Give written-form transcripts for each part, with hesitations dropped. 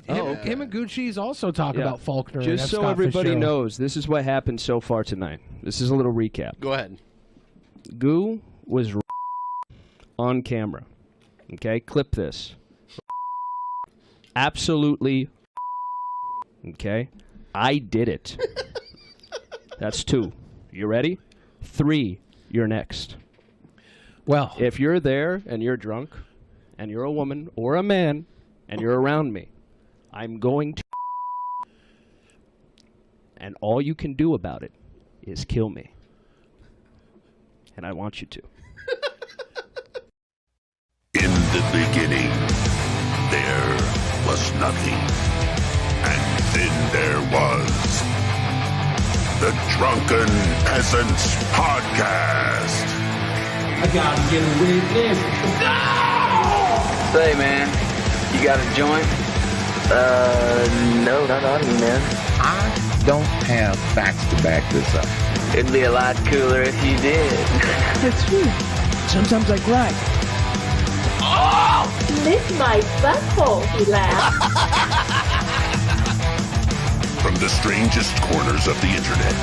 him and Goocheese also talk about Faulkner. Just so everybody knows, this is what happened so far tonight. This is a little recap. Go ahead. Goo was on camera. Okay, clip this. Absolutely. Okay, I did it. That's 2. You ready? 3. You're next. Well, if you're there and you're drunk, and you're a woman or a man, and you're around me, I'm going to. And all you can do about it is kill me. And I want you to. In the beginning, there was nothing. And then there was the Drunken Peasants Podcast. I gotta get away with this. No! Say, man, you got a joint? No, not on me, man. I don't have facts to back this up. It'd be a lot cooler if you did. That's true. Sometimes I cry. Oh! Lick my butthole, he laughed. From the strangest corners of the internet,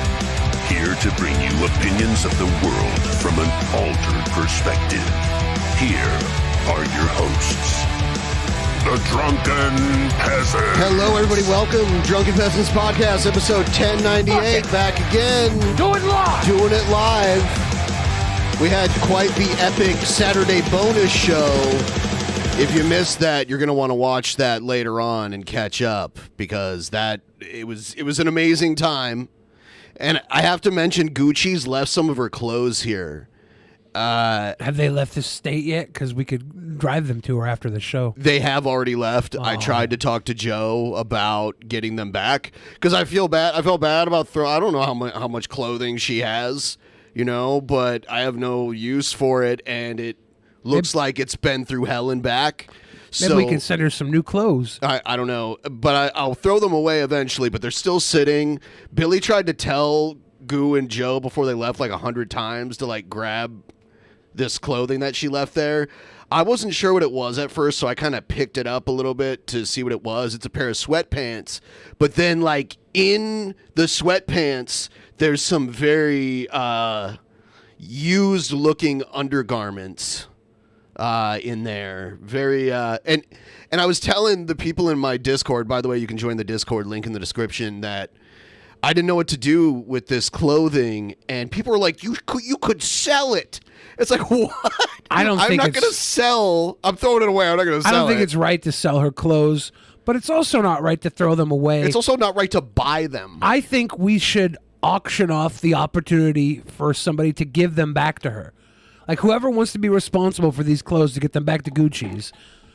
here to bring you opinions of the world from an altered perspective. Here are your hosts, the Drunken Peasants. Hello, everybody. Welcome. Drunken Peasants Podcast, episode 1098. Back again. Doing it live. We had quite the epic Saturday bonus show. If you missed that, you're going to want to watch that later on and catch up because it was an amazing time. And I have to mention, Goocheese left some of her clothes here. Have they left the state yet? Because we could drive them to her after the show. They have already left. I tried to talk to Joe about getting them back because I feel bad. I felt bad about I don't know how much clothing she has, but I have no use for it, and it looks like it's been through hell and back. Maybe we can send her some new clothes. I don't know, but I'll throw them away eventually, but they're still sitting. Billy tried to tell Goo and Joe before they left 100 times to grab this clothing that she left there. I wasn't sure what it was at first, so I kind of picked it up a little bit to see what it was. It's a pair of sweatpants, but then in the sweatpants, there's some very used looking undergarments in there. Very and I was telling the people in my Discord, by the way, you can join the Discord, link in the description, that I didn't know what to do with this clothing, and people were like, you could sell it. It's like, what? I'm not going to sell. I'm throwing it away. I'm not going to sell it. I don't think it's right to sell her clothes, but it's also not right to throw them away. It's also not right to buy them. I think we should auction off the opportunity for somebody to give them back to her. Whoever wants to be responsible for these clothes to get them back to Goocheese,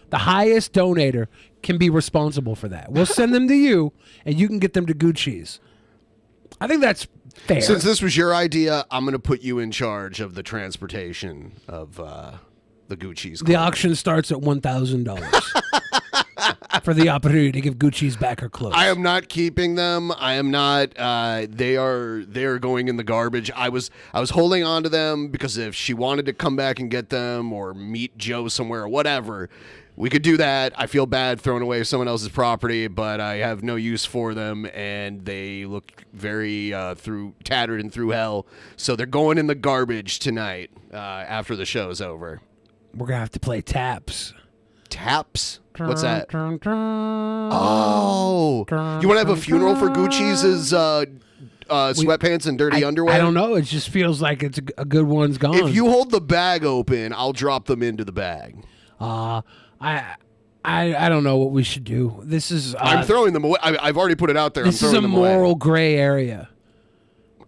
the highest donator can be responsible for that. We'll send them to you, and you can get them to Goocheese. I think that's fair. Since this was your idea, I'm going to put you in charge of the transportation of the Goocheese clothes. The auction starts at $1,000 for the opportunity to give Goocheese back her clothes. I am not keeping them. I am not. They are going in the garbage. I was holding on to them because if she wanted to come back and get them or meet Joe somewhere or whatever, we could do that. I feel bad throwing away someone else's property, but I have no use for them, and they look very tattered and through hell. So they're going in the garbage tonight after the show's over. We're going to have to play taps. Taps? What's that? Oh. You want to have a funeral for Goocheese's sweatpants and dirty underwear? I don't know. It just feels like it's a good one's gone. If you hold the bag open, I'll drop them into the bag. I don't know what we should do. This is I'm throwing them away. I've already put it out there. This is a moral gray area.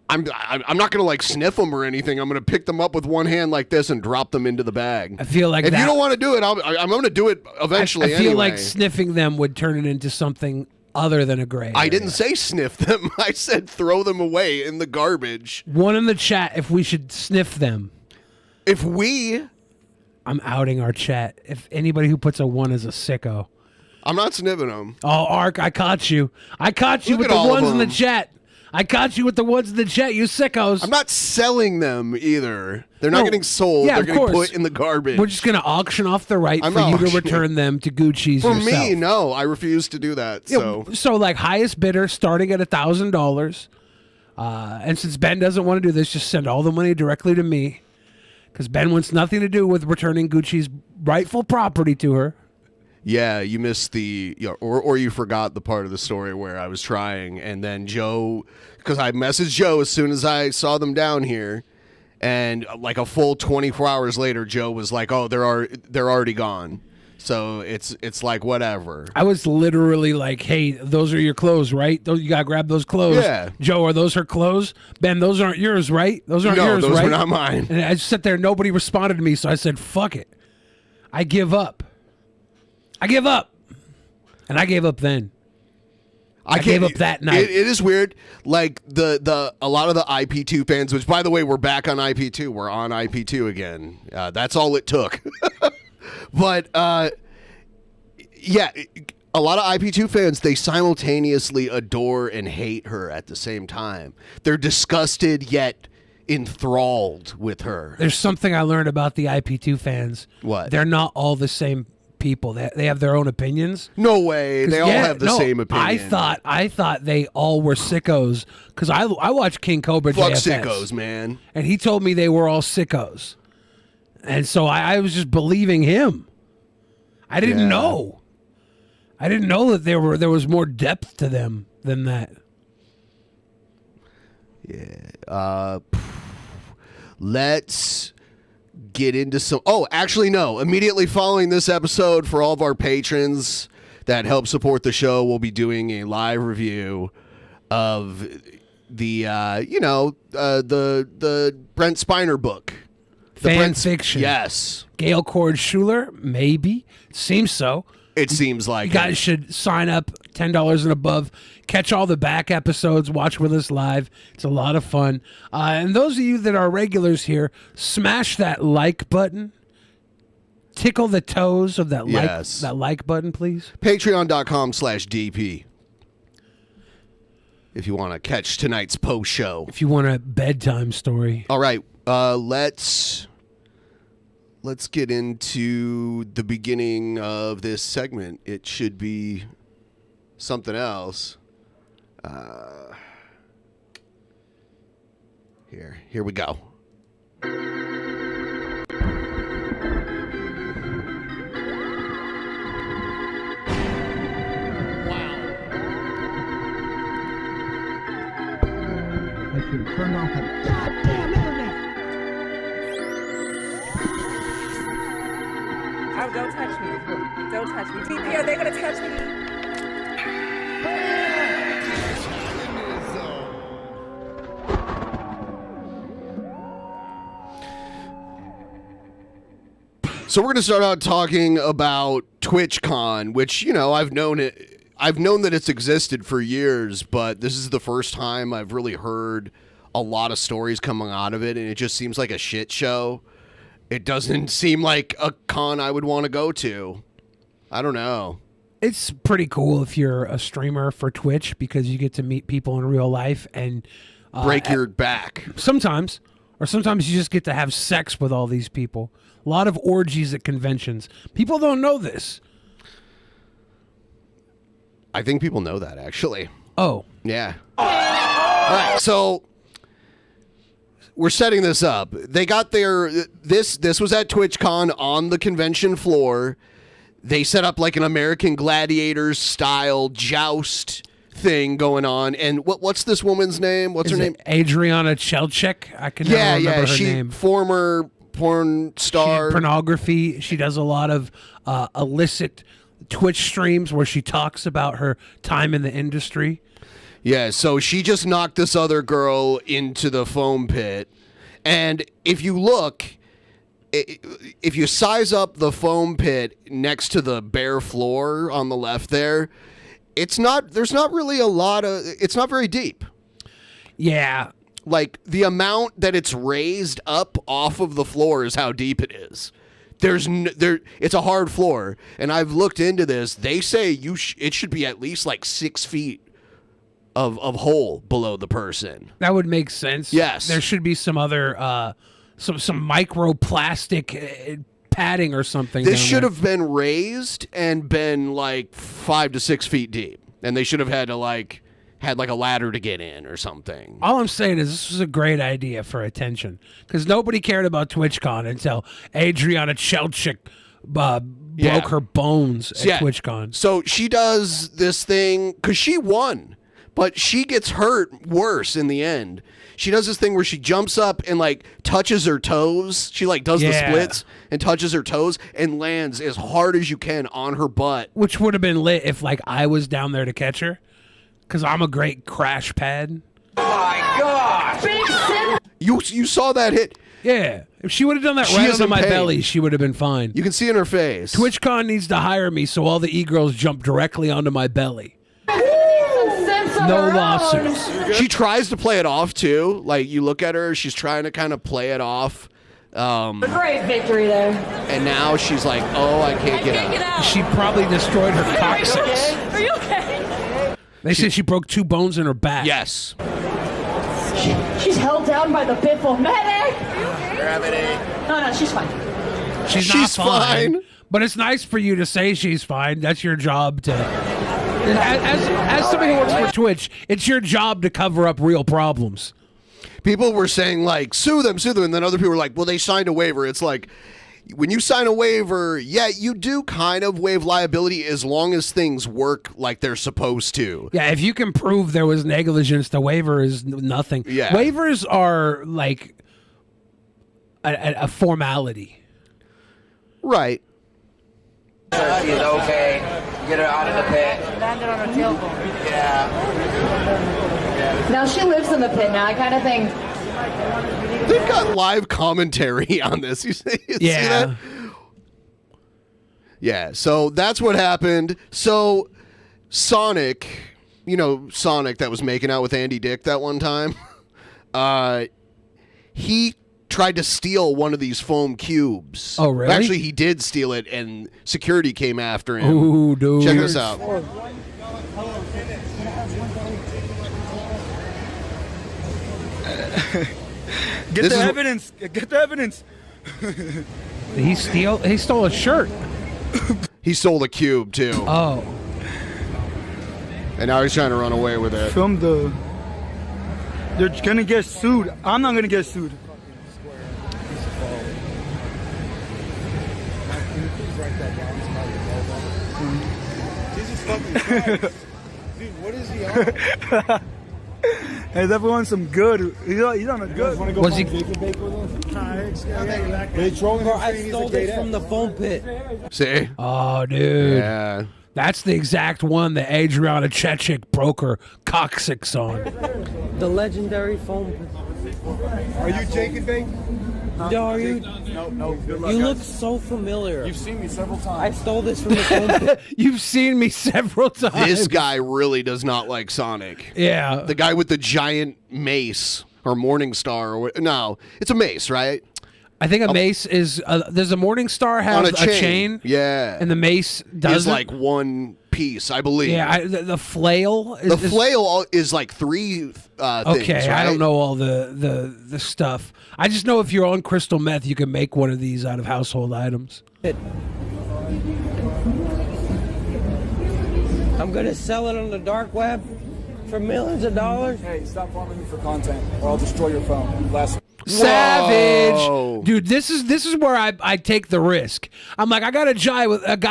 I'm not gonna sniff them or anything. I'm gonna pick them up with one hand like this and drop them into the bag. I feel like if you don't want to do it, I'm gonna do it eventually. I feel anyway. like sniffing them would turn it into something other than a gray area. I didn't say sniff them. I said throw them away in the garbage. One in the chat if we should sniff them. I'm outing our chat. If anybody who puts a 1 is a sicko. I'm not sniffing them. Oh, Ark, I caught you. I caught you with the ones in the chat. I caught you with the ones in the chat, you sickos. I'm not selling them either. They're not No. getting sold. Yeah, They're of getting course. put in the garbage. We're just going to auction off the right I'm for not you to auctioning. return them to Goocheese For yourself. me, no. I refuse to do that. Yeah, so like highest bidder starting at $1,000. And since Ben doesn't want to do this, just send all the money directly to me. Because Ben wants nothing to do with returning Gucci's rightful property to her. Yeah, you missed or you forgot the part of the story where I was trying, and then Joe, because I messaged Joe as soon as I saw them down here, and like a full 24 hours later, Joe was like, "Oh, they're already gone." So it's like whatever. I was literally like, "Hey, those are your clothes, right? Those, you gotta grab those clothes." Yeah. Joe, are those her clothes? Ben, those aren't yours, right? Those aren't No, yours, those right? were not mine. And I just sat there. Nobody responded to me, so I said, "Fuck it, I give up. I give up," and I gave up then. I gave up that night. It is weird. Like a lot of the IP2 fans, which by the way, we're back on IP2. We're on IP2 again. That's all it took. But yeah, a lot of IP2 fans, they simultaneously adore and hate her at the same time. They're disgusted yet enthralled with her. There's something I learned about the IP2 fans. What? They're not all the same people. They have their own opinions. No way. They all have the same opinion. I thought they all were sickos because I watched King Cobra Fuck JFS, sickos, man. and he told me they were all sickos, and so I was just believing him. I didn't know. I didn't know that there was more depth to them than that. Yeah. Let's get into some. Oh, actually, no. Immediately following this episode, for all of our patrons that help support the show, we'll be doing a live review of the the Brent Spiner book. Fan fiction. Yes. Gail Cord Schuler, maybe. Seems so. It seems like You guys should sign up, $10 and above. Catch all the back episodes. Watch with us live. It's a lot of fun. And those of you that are regulars here, smash that like button. Tickle the toes of that like button, please. Patreon.com/DP. If you want to catch tonight's post show. If you want a bedtime story. All right. Let's get into the beginning of this segment. It should be something else. Here we go. I should turn off the goddamn internet. Oh, don't touch me. Don't touch me. TP, are they going to touch me? So we're going to start out talking about TwitchCon, which, I've known that it's existed for years, but this is the first time I've really heard a lot of stories coming out of it, and it just seems like a shit show. It doesn't seem like a con I would want to go to. I don't know. It's pretty cool if you're a streamer for Twitch because you get to meet people in real life and break your back. Sometimes you just get to have sex with all these people. A lot of orgies at conventions. People don't know this. I think people know that, actually. Oh. Yeah. All right, so we're setting this up. They got this was at TwitchCon on the convention floor. They set up like an American Gladiators style joust thing going on. And what's this woman's name? What's her name? Adriana Chelchik. I can never remember her name. Former porn star. Pornography. She does a lot of illicit Twitch streams where she talks about her time in the industry. Yeah, so she just knocked this other girl into the foam pit. And if you look, if you size up the foam pit next to the bare floor on the left there's not very deep. Yeah. Like the amount that it's raised up off of the floor is how deep it is. It's a hard floor, and I've looked into this. They say it should be at least like 6 feet of hole below the person. That would make sense. Yes. There should be some other some microplastic padding or something. This down should there. have been raised and been like 5 to 6 feet deep, and they should have had a ladder to get in or something. All I'm saying is this was a great idea for attention because nobody cared about TwitchCon until Adriana Chelchik broke her bones at TwitchCon. So she does this thing because she won, but she gets hurt worse in the end. She does this thing where she jumps up and like touches her toes. She like does the splits and touches her toes and lands as hard as you can on her butt. Which would have been lit if like I was down there to catch her. Because I'm a great crash pad. Oh my gosh! You saw that hit. Yeah. If she would have done that She right is on in my pain. belly, she would have been fine. You can see in her face. TwitchCon needs to hire me so all the e-girls jump directly onto my belly. No lawsuits. She tries to play it off too. Like you look at her, she's trying to kind of play it off. Great victory there. And now she's like, oh, I can't get out. She probably destroyed her coccyx. Are you okay? They said she broke 2 bones in her back. Yes. She's held down by the pitbull. Medic! No, she's fine. She's not fine. But it's nice for you to say she's fine. That's your job to... As somebody who works for Twitch, it's your job to cover up real problems. People were saying, like, sue them. And then other people were like, well, they signed a waiver. It's like, when you sign a waiver, yeah, you do kind of waive liability as long as things work like they're supposed to. Yeah, if you can prove there was negligence, the waiver is nothing. Yeah. Waivers are like a formality. Right. She's okay. Get her out of the pit. Landed on her tailbone. Yeah. Now she lives in the pit now, that kind of thing. They've got live commentary on this. You see that? Yeah, so that's what happened. So Sonic, Sonic that was making out with Andy Dick that one time, he tried to steal one of these foam cubes. Oh, really? Actually, he did steal it, and security came after him. Ooh, dude. Check this out. Get the evidence. Get the evidence. He stole a shirt. He stole a cube, too. Oh. And now he's trying to run away with it. They're gonna get sued. I'm not gonna get sued. Dude, what is he on? Hey, everyone's some good. He's on a good. Was he? They trolling him. I stole this from the foam pit. See? Oh, dude. Yeah. That's the exact one that Adriana Chechik broke her coccyx on. The legendary foam pit. Are you Jacob Bake? Yo, are you? No. Good luck, You guys. look so familiar. You've seen me several times. I stole this from the foam pit. You've seen me several times. This guy really does not like Sonic. Yeah. The guy with the giant mace or Morning Star. No, it's a mace, right? I think a mace is... there's a Morning Star has On a chain. Yeah. And the mace doesn't. Is like one piece, I believe. Yeah, the flail... The flail is like 3 things, okay, right? I don't know all the stuff. I just know if you're on crystal meth, you can make one of these out of household items. I'm gonna sell it on the dark web for millions of dollars. Hey, stop following me for content, or I'll destroy your phone. Savage. Whoa. Dude, this is where I take the risk. I'm like, I got a guy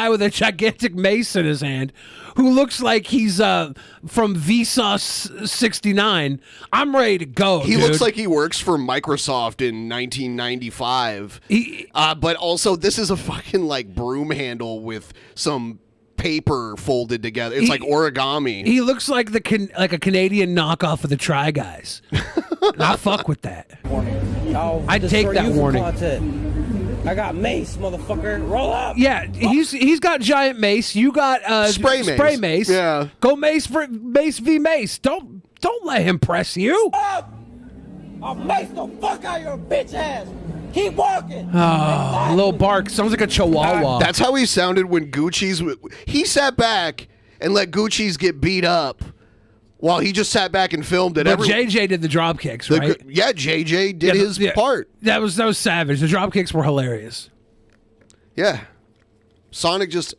with a gigantic mace in his hand who looks like he's from Vsauce 69. I'm ready to go. He dude. looks like he works for Microsoft in 1995. But also, this is a fucking like broom handle with some paper folded together. It's like origami. He looks like like a Canadian knockoff of the Try Guys. I fuck with that. I'd take that warning. I got mace, motherfucker. Roll up. Yeah, he's got giant mace. You got spray mace. Yeah. Go mace v mace. Don't let him press you. I'll mace the fuck out of your bitch ass. Keep walking. Oh, a little bark. Sounds like a chihuahua. That's how he sounded when Goocheese... He sat back and let Goocheese get beat up While he just sat back and filmed it. But JJ did the drop kicks, right? Yeah, JJ did his part. That was savage. The drop kicks were hilarious. Yeah. Sonic just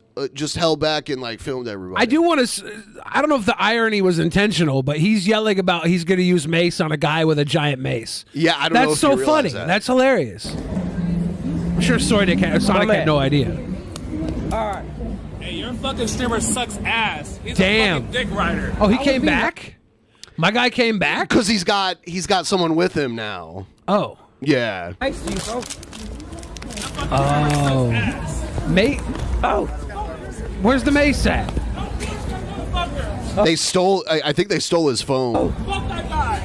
held back and like filmed everybody. I do want to. I don't know if the irony was intentional, but he's yelling about he's going to use mace on a guy with a giant mace. Yeah, I don't know. That's if so you realize funny. that. That's hilarious. I'm sure Sonic had no idea. All right. Hey, your fucking streamer sucks ass. He's Damn. a fucking dick rider. Oh, he came back? My guy came back? Because he's got someone with him now. Oh. Yeah. Nice to you, bro. Oh. Mate. Oh. Where's the mace at? They stole. I think they stole his phone. Fuck that guy.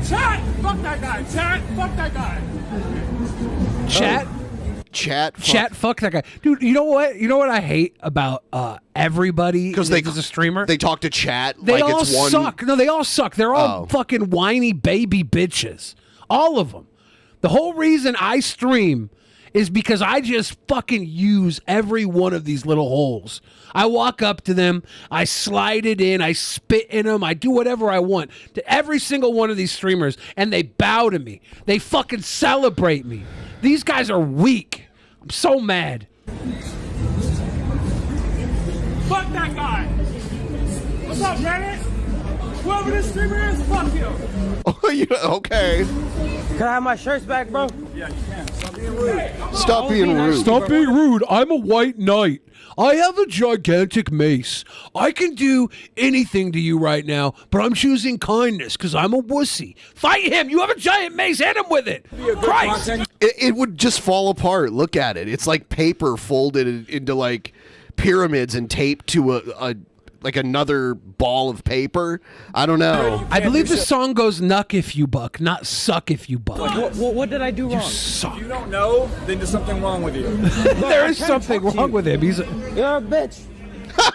Chat. Fuck that guy. Chat. Fuck that guy. Chat. Chat. Fuck that guy, dude. You know what? You know what I hate about everybody Because that's a streamer. They talk to chat. They like all it's one. suck. No, they all suck. They're all fucking whiny baby bitches. All of them. The whole reason I stream is because I just fucking use every one of these little holes. I walk up to them, I slide it in, I spit in them, I do whatever I want to every single one of these streamers, and they bow to me. They fucking celebrate me. These guys are weak. I'm so mad. Fuck that guy. What's up, Reddit? Whoever this streamer is, fuck him. Oh, okay. Can I have my shirts back, bro? Yeah, you can. Stop being rude. Stop being rude. Stop being rude. I'm a white knight. I have a gigantic mace. I can do anything to you right now, but I'm choosing kindness because I'm a wussy. Fight him. You have a giant mace. Hit him with it. Christ. It would just fall apart. Look at it. It's like paper folded into like pyramids and taped to a like another ball of paper. I don't know. I believe the song goes "Nuck if you buck," not "Suck if you buck." What did I do wrong? Suck. If you don't know, then there's something wrong with you. There is something wrong with him. He's a You're a bitch.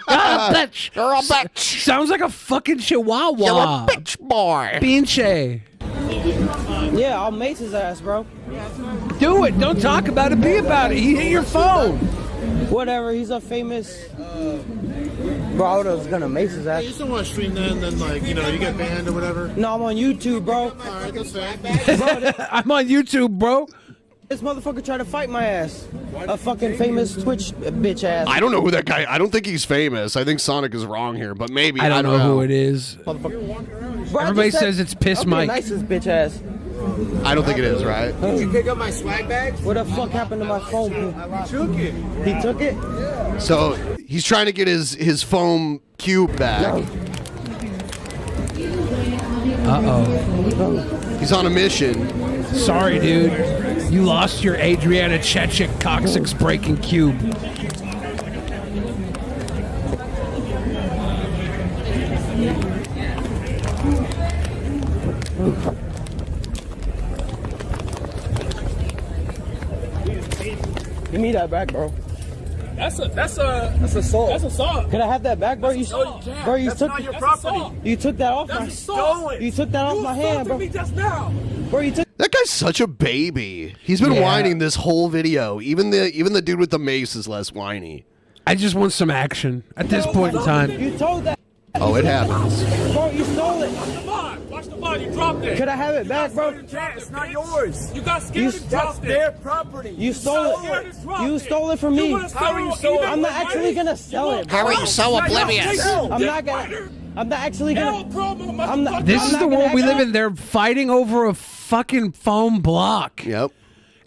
bitch. You're a bitch. Sounds like a fucking chihuahua. You're a bitch boy. Pinche. Yeah, I'll mace his ass, bro. Do it. Don't talk about it. Be about it. He hit your phone. Whatever, he's a famous. Bro, I was gonna mace his ass. You still want to stream then like, you get banned or whatever? No, I'm on YouTube, bro. Alright, that's fair. I'm on YouTube, bro. This motherfucker tried to fight my ass. A fucking famous Twitch bitch ass. I don't know who that guy. I don't think he's famous. I think Sonic is wrong here, but maybe I don't know who it is. Bro, Everybody says it's Piss Mike. Nice as bitch ass. I don't think it is, right? Did you pick up my swag bag? What the fuck happened to my phone? He took it. He took it? So he's trying to get his foam cube back. Uh-oh. He's on a mission. Sorry, dude. You lost your Adriana Chechik coccyx breaking cube. Give me that back, bro. That's assault. That's assault. That's assault. Can I have that back, bro? You can't. Bro, you That's took not your That's property. assault. you took that off my That's assault. You took that off my hand, bro. Me just now. Bro, you took That guy's such a baby. He's been Yeah. whining this whole video. Even the dude with the mace is less whiny. I just want some action at this point in time. You told that. Oh, it happens. Bro, you stole it. Watch the body. You dropped it. Could I have it back, bro? It's not yours. You got scared and dropped it. Their property. You stole it. You stole it from me. I'm not actually gonna sell it, bro. How are you so oblivious? I'm not actually gonna. I'm not. This I'm is not the gonna world we live actually- in. They're fighting over a fucking foam block. Yep.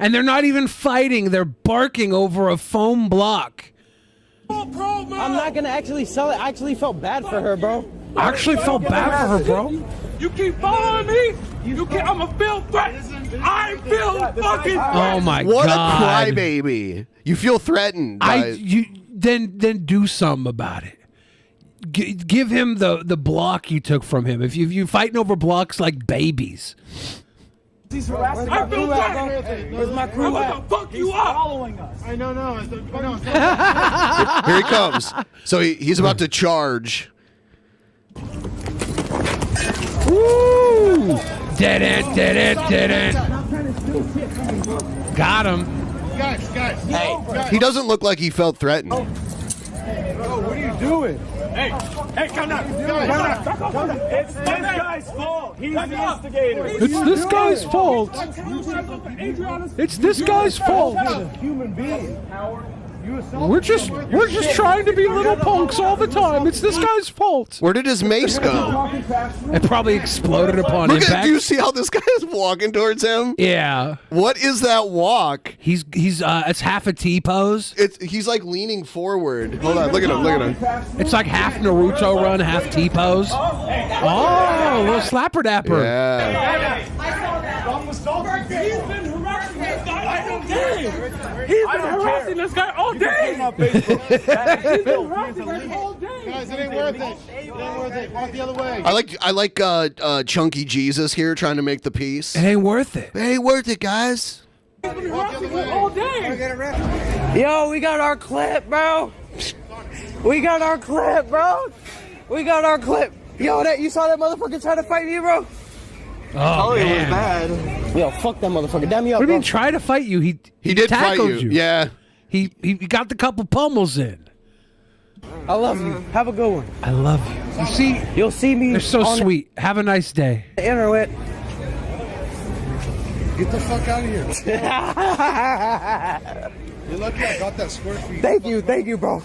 And they're not even fighting. They're barking over a foam block. I'm not gonna actually sell it. I actually felt bad for her, bro. I actually felt bad for her, bro. You keep following me. I'ma feel threatened. I feel fucking. Oh my What god! a crybaby. You feel threatened. Then do something about it. Give him the block you took from him. If you fighting over blocks like babies. I feel threatened. Where's my crew I'm at? gonna fuck you up. Following us. I know, no. Here he comes. So he's about to charge. Woo! Did it. Got him. Guys. He doesn't look like he felt threatened. Oh, what are you doing? Hey, come down. It's this guy's fault. He's the instigator. It's this guy's fault. It's this guy's fault. Human being. We're just trying to be little punks all the time. It's this guy's fault. Where did his mace go? It probably exploded upon Look at, impact. do you see how this guy is walking towards him? Yeah. What is that walk? He's it's half a T pose. He's like leaning forward. Hold on, look at him. It's like half Naruto run, half T pose. Oh, a little slapper dapper. Yeah. He's been harassing this guy all day. He's been harassing this guy all day. Guys, it ain't worth it. It ain't worth it. Walk the other way. I like Chunky Jesus here trying to make the peace. It ain't worth it. It ain't worth it, guys. He's been harassing us all day. Yo, we got our clip, bro. We got our clip, bro. We got our clip. Yo, you saw that motherfucker try to fight me, bro? Oh, it was man. bad. Yo, fuck that motherfucker. Damn me up, What do you bro. mean try to fight you? He did fight tackled you. Yeah. He got the couple pummels in. I love you. Have a good one. I love you. You'll see me. They're so on sweet. Have a nice day. The internet. Get the fuck out of here. You're lucky I got that squirt for you. Thank you, bro.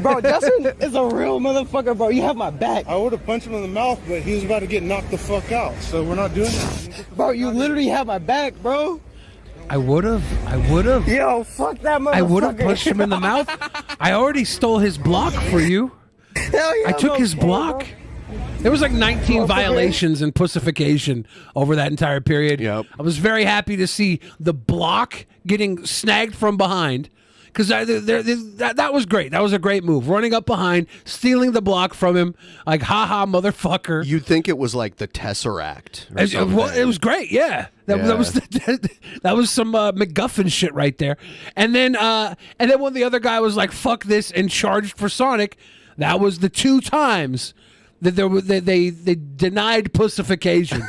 Bro, Justin is a real motherfucker, bro. You have my back. I would have punched him in the mouth, but he was about to get knocked the fuck out. So we're not doing that. Bro, you literally have my back, bro. I would have. Yo, fuck that motherfucker. I would have punched him in the mouth. I already stole his block for you. Hell yeah, I took his block. bro. There was like 19 violations and pussification over that entire period. Yep. I was very happy to see the block getting snagged from behind because that was great. That was a great move. Running up behind, stealing the block from him, like, haha, motherfucker. You'd think it was like the Tesseract. Or It was great, yeah. That was that was some MacGuffin shit right there. And then when the other guy was like, "Fuck this," and charged for Sonic, that was the 2 times that they denied pussification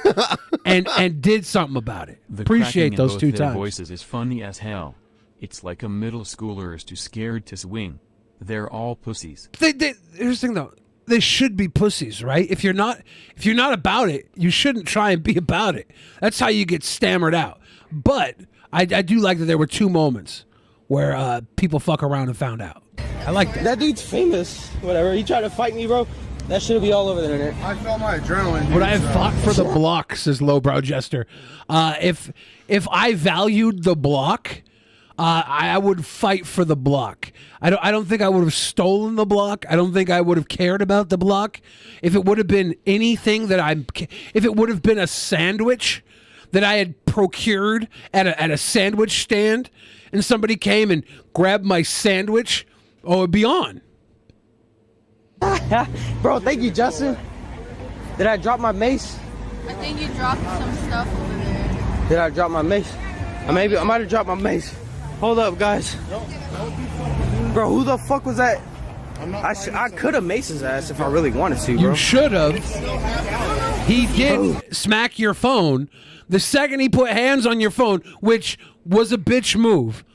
and did something about it. The Appreciate cracking in those both 2 their times. voices is funny as hell. It's like a middle schooler is too scared to swing. They're all pussies. Here's the thing though. They should be pussies, right? If you're not about it, you shouldn't try and be about it. That's how you get stammered out. But I do like that there were 2 moments where people fuck around and found out. I like that. That dude's famous. Whatever. He tried to fight me, bro. That should be all over the internet. I felt my adrenaline. Would I have fought for the block, says Lowbrow Jester. If I valued the block, I would fight for the block. I don't think I would have stolen the block. I don't think I would have cared about the block. If it would have been anything if it would have been a sandwich that I had procured at a sandwich stand, and somebody came and grabbed my sandwich, it'd be on. Bro, thank you, Justin. Did I drop my mace? I think you dropped some stuff over there. Did I drop my mace? I might have dropped my mace. Hold up, guys. Bro, who the fuck was that? I could have maced his ass if I really wanted to, bro. You should have. He did smack your phone the second he put hands on your phone, which was a bitch move.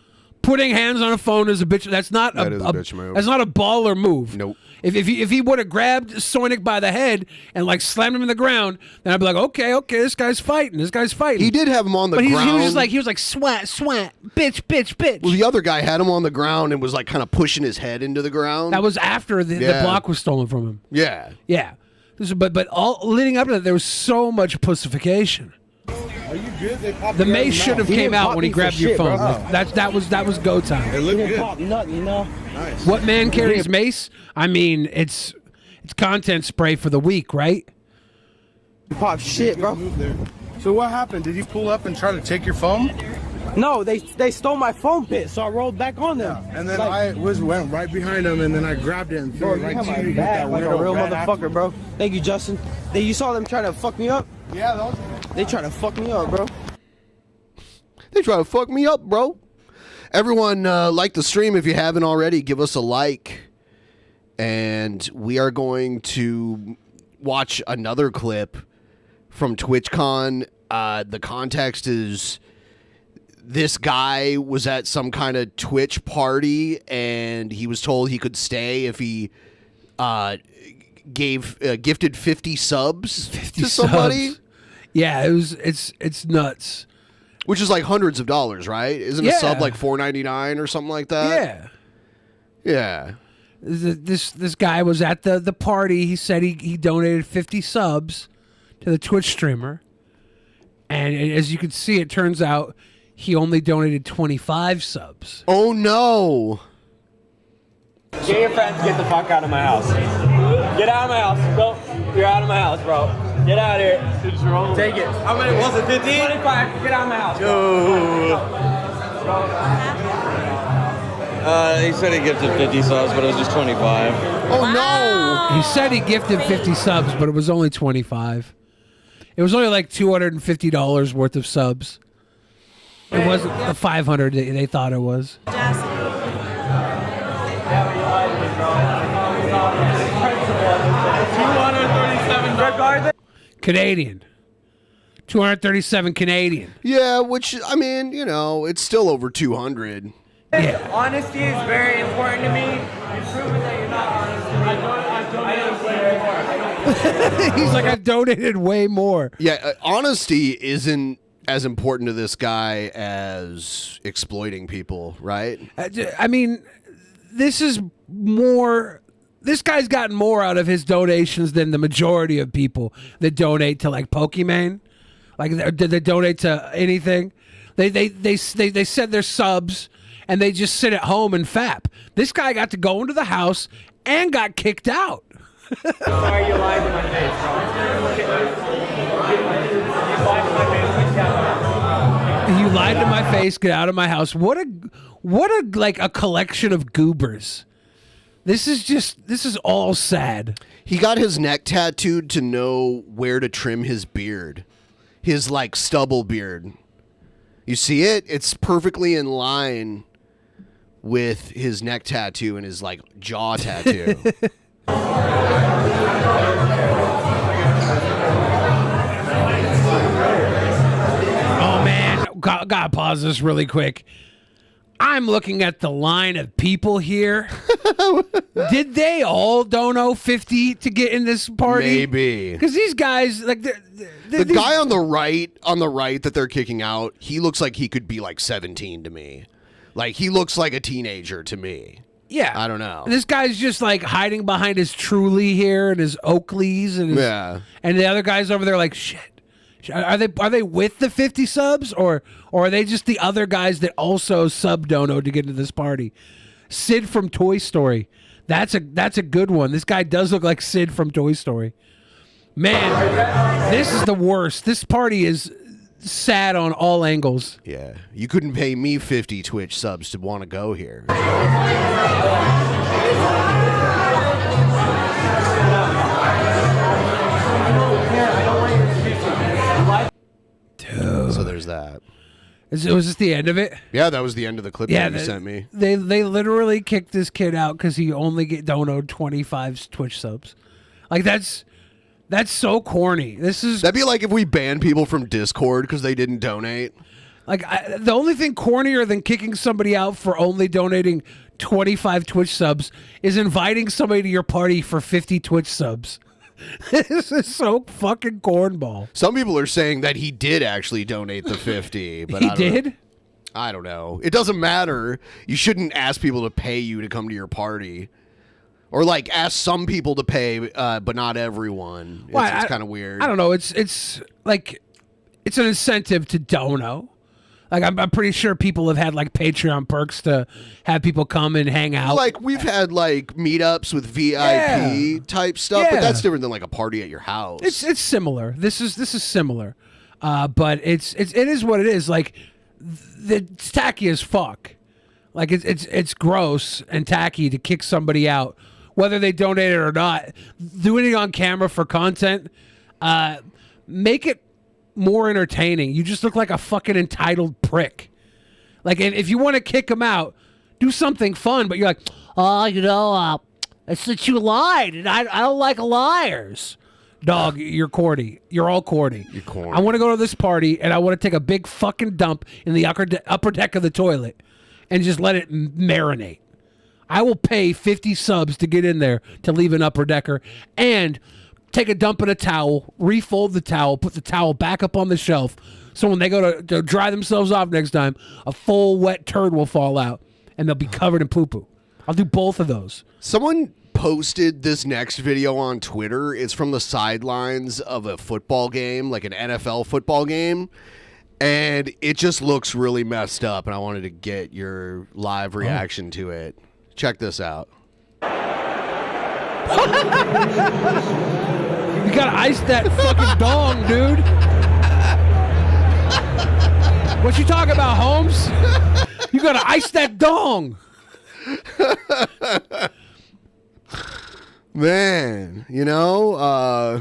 Putting hands on a phone is a bitch. That is a bitch move. That's not a baller move. Nope. If he would have grabbed Sonic by the head and like slammed him in the ground, then I'd be like, okay, this guy's fighting. He did have him on the ground. He was like swat, bitch. Well, the other guy had him on the ground and was like kind of pushing his head into the ground. That was after the block was stolen from him. Yeah. Yeah. But all leading up to that, there was so much pussification. Are you good? They popped The you out of mace should have He came didn't out pop when he me for grabbed your shit, phone. bro. Like, that was go time. It He looked didn't good. pop nothing, you know? Nice. What man carries mace? I mean, it's content spray for the week, right? He popped shit, bro. Move there. So what happened? Did you pull up and try to take your phone? No, they stole my phone pit, so I rolled back on them. And then Like, went right behind him, and then I grabbed it and threw bro, it you right have to my you. back like a real motherfucker, bro. Thank you, Justin. You saw them trying to fuck me up? Yeah, They trying to fuck me up, bro. They try to fuck me up, bro. Everyone, like the stream if you haven't already. Give us a like. And we are going to watch another clip from TwitchCon. The context is this guy was at some kind of Twitch party, and he was told he could stay if he gifted 50 subs to somebody. Subs. Yeah, it's nuts. Which is like hundreds of dollars, right? Isn't a sub like $4.99 or something like that? Yeah. This guy was at the party. He said he donated 50 subs to the Twitch streamer. And as you can see, it turns out he only donated 25 subs. Oh, no. Get your friends, get the fuck out of my house. Get out of my house. Go. You're out of my house, bro. Get out of here. Take it. How many was it? 15? 25. Get out of my house. He said he gifted 50 subs, but it was just 25. Oh, no. He said he gifted 50 subs, but it was only 25. It was only like $250 worth of subs. It wasn't the 500 they thought it was. Canadian. 237 Canadian. Yeah, which, I mean, you know, it's still over 200. Yeah. Honesty is very important to me. You've proven that you're not honest to me. He's like, I donated way more. Yeah, honesty isn't as important to this guy as exploiting people, right? I mean, this is more... This guy's gotten more out of his donations than the majority of people that donate to like Pokemon. Like, did they donate to anything? They said they're subs and they just sit at home and fap. This guy got to go into the house and got kicked out. Sorry, you lied to my face, You lied to my face. Get out of my house. What a like a collection of goobers. This is all sad. He got his neck tattooed to know where to trim his beard. His, like, stubble beard. You see it? It's perfectly in line with his neck tattoo and his, like, jaw tattoo. Oh, man. Gotta pause this really quick. I'm looking at the line of people here. Did they all dono 50 to get in this party? Maybe. Because these guys, like, the guy on the right that they're kicking out, he looks like he could be like 17 to me. Like, he looks like a teenager to me. Yeah. I don't know. This guy's just like hiding behind his Truly here and his Oakleys and his, and the other guys over there like, shit. Are they with the 50 subs or are they just the other guys that also sub dono to get into this party? Sid from Toy Story. That's a good one. This guy does look like Sid from Toy Story. Man, this is the worst. This party is sad on all angles. Yeah. You couldn't pay me 50 Twitch subs to want to go here. Dude. So there's that. Was this the end of it? Yeah, that was the end of the clip that you sent me. They literally kicked this kid out because he only donoed 25 Twitch subs. Like, that's so corny. That'd be like if we banned people from Discord because they didn't donate. Like, the only thing cornier than kicking somebody out for only donating 25 Twitch subs is inviting somebody to your party for 50 Twitch subs. This is so fucking cornball. Some people are saying that he did actually donate the 50. But He did? I don't know. It doesn't matter. You shouldn't ask people to pay you to come to your party. Or, like, ask some people to pay, but not everyone. It's kind of weird. I don't know. It's like, it's an incentive to dono. Like, I'm pretty sure people have had, like, Patreon perks to have people come and hang out. Like, we've had, like, meetups with VIP type stuff, but that's different than, like, a party at your house. It's similar. This is similar. But it is what it is. Like, it's tacky as fuck. Like, it's gross and tacky to kick somebody out, whether they donate it or not. Doing it on camera for content, make it more entertaining. You just look like a fucking entitled prick. Like, if you want to kick him out, do something fun, but you're like, it's that you lied, and I don't like liars. Dog, you're corny. You're all corny. You're corny. I want to go to this party, and I want to take a big fucking dump in the upper deck of the toilet and just let it marinate. I will pay 50 subs to get in there to leave an upper decker and take a dump in a towel, refold the towel, put the towel back up on the shelf, so when they go to dry themselves off next time, a full wet turd will fall out and they'll be covered in poo-poo. I'll do both of those. Someone posted this next video on Twitter. It's from the sidelines of a football game, like an NFL football game. And it just looks really messed up, and I wanted to get your live reaction to it. Check this out. You gotta ice that fucking dong, dude. What you talking about, Holmes? You gotta ice that dong. Man, you know,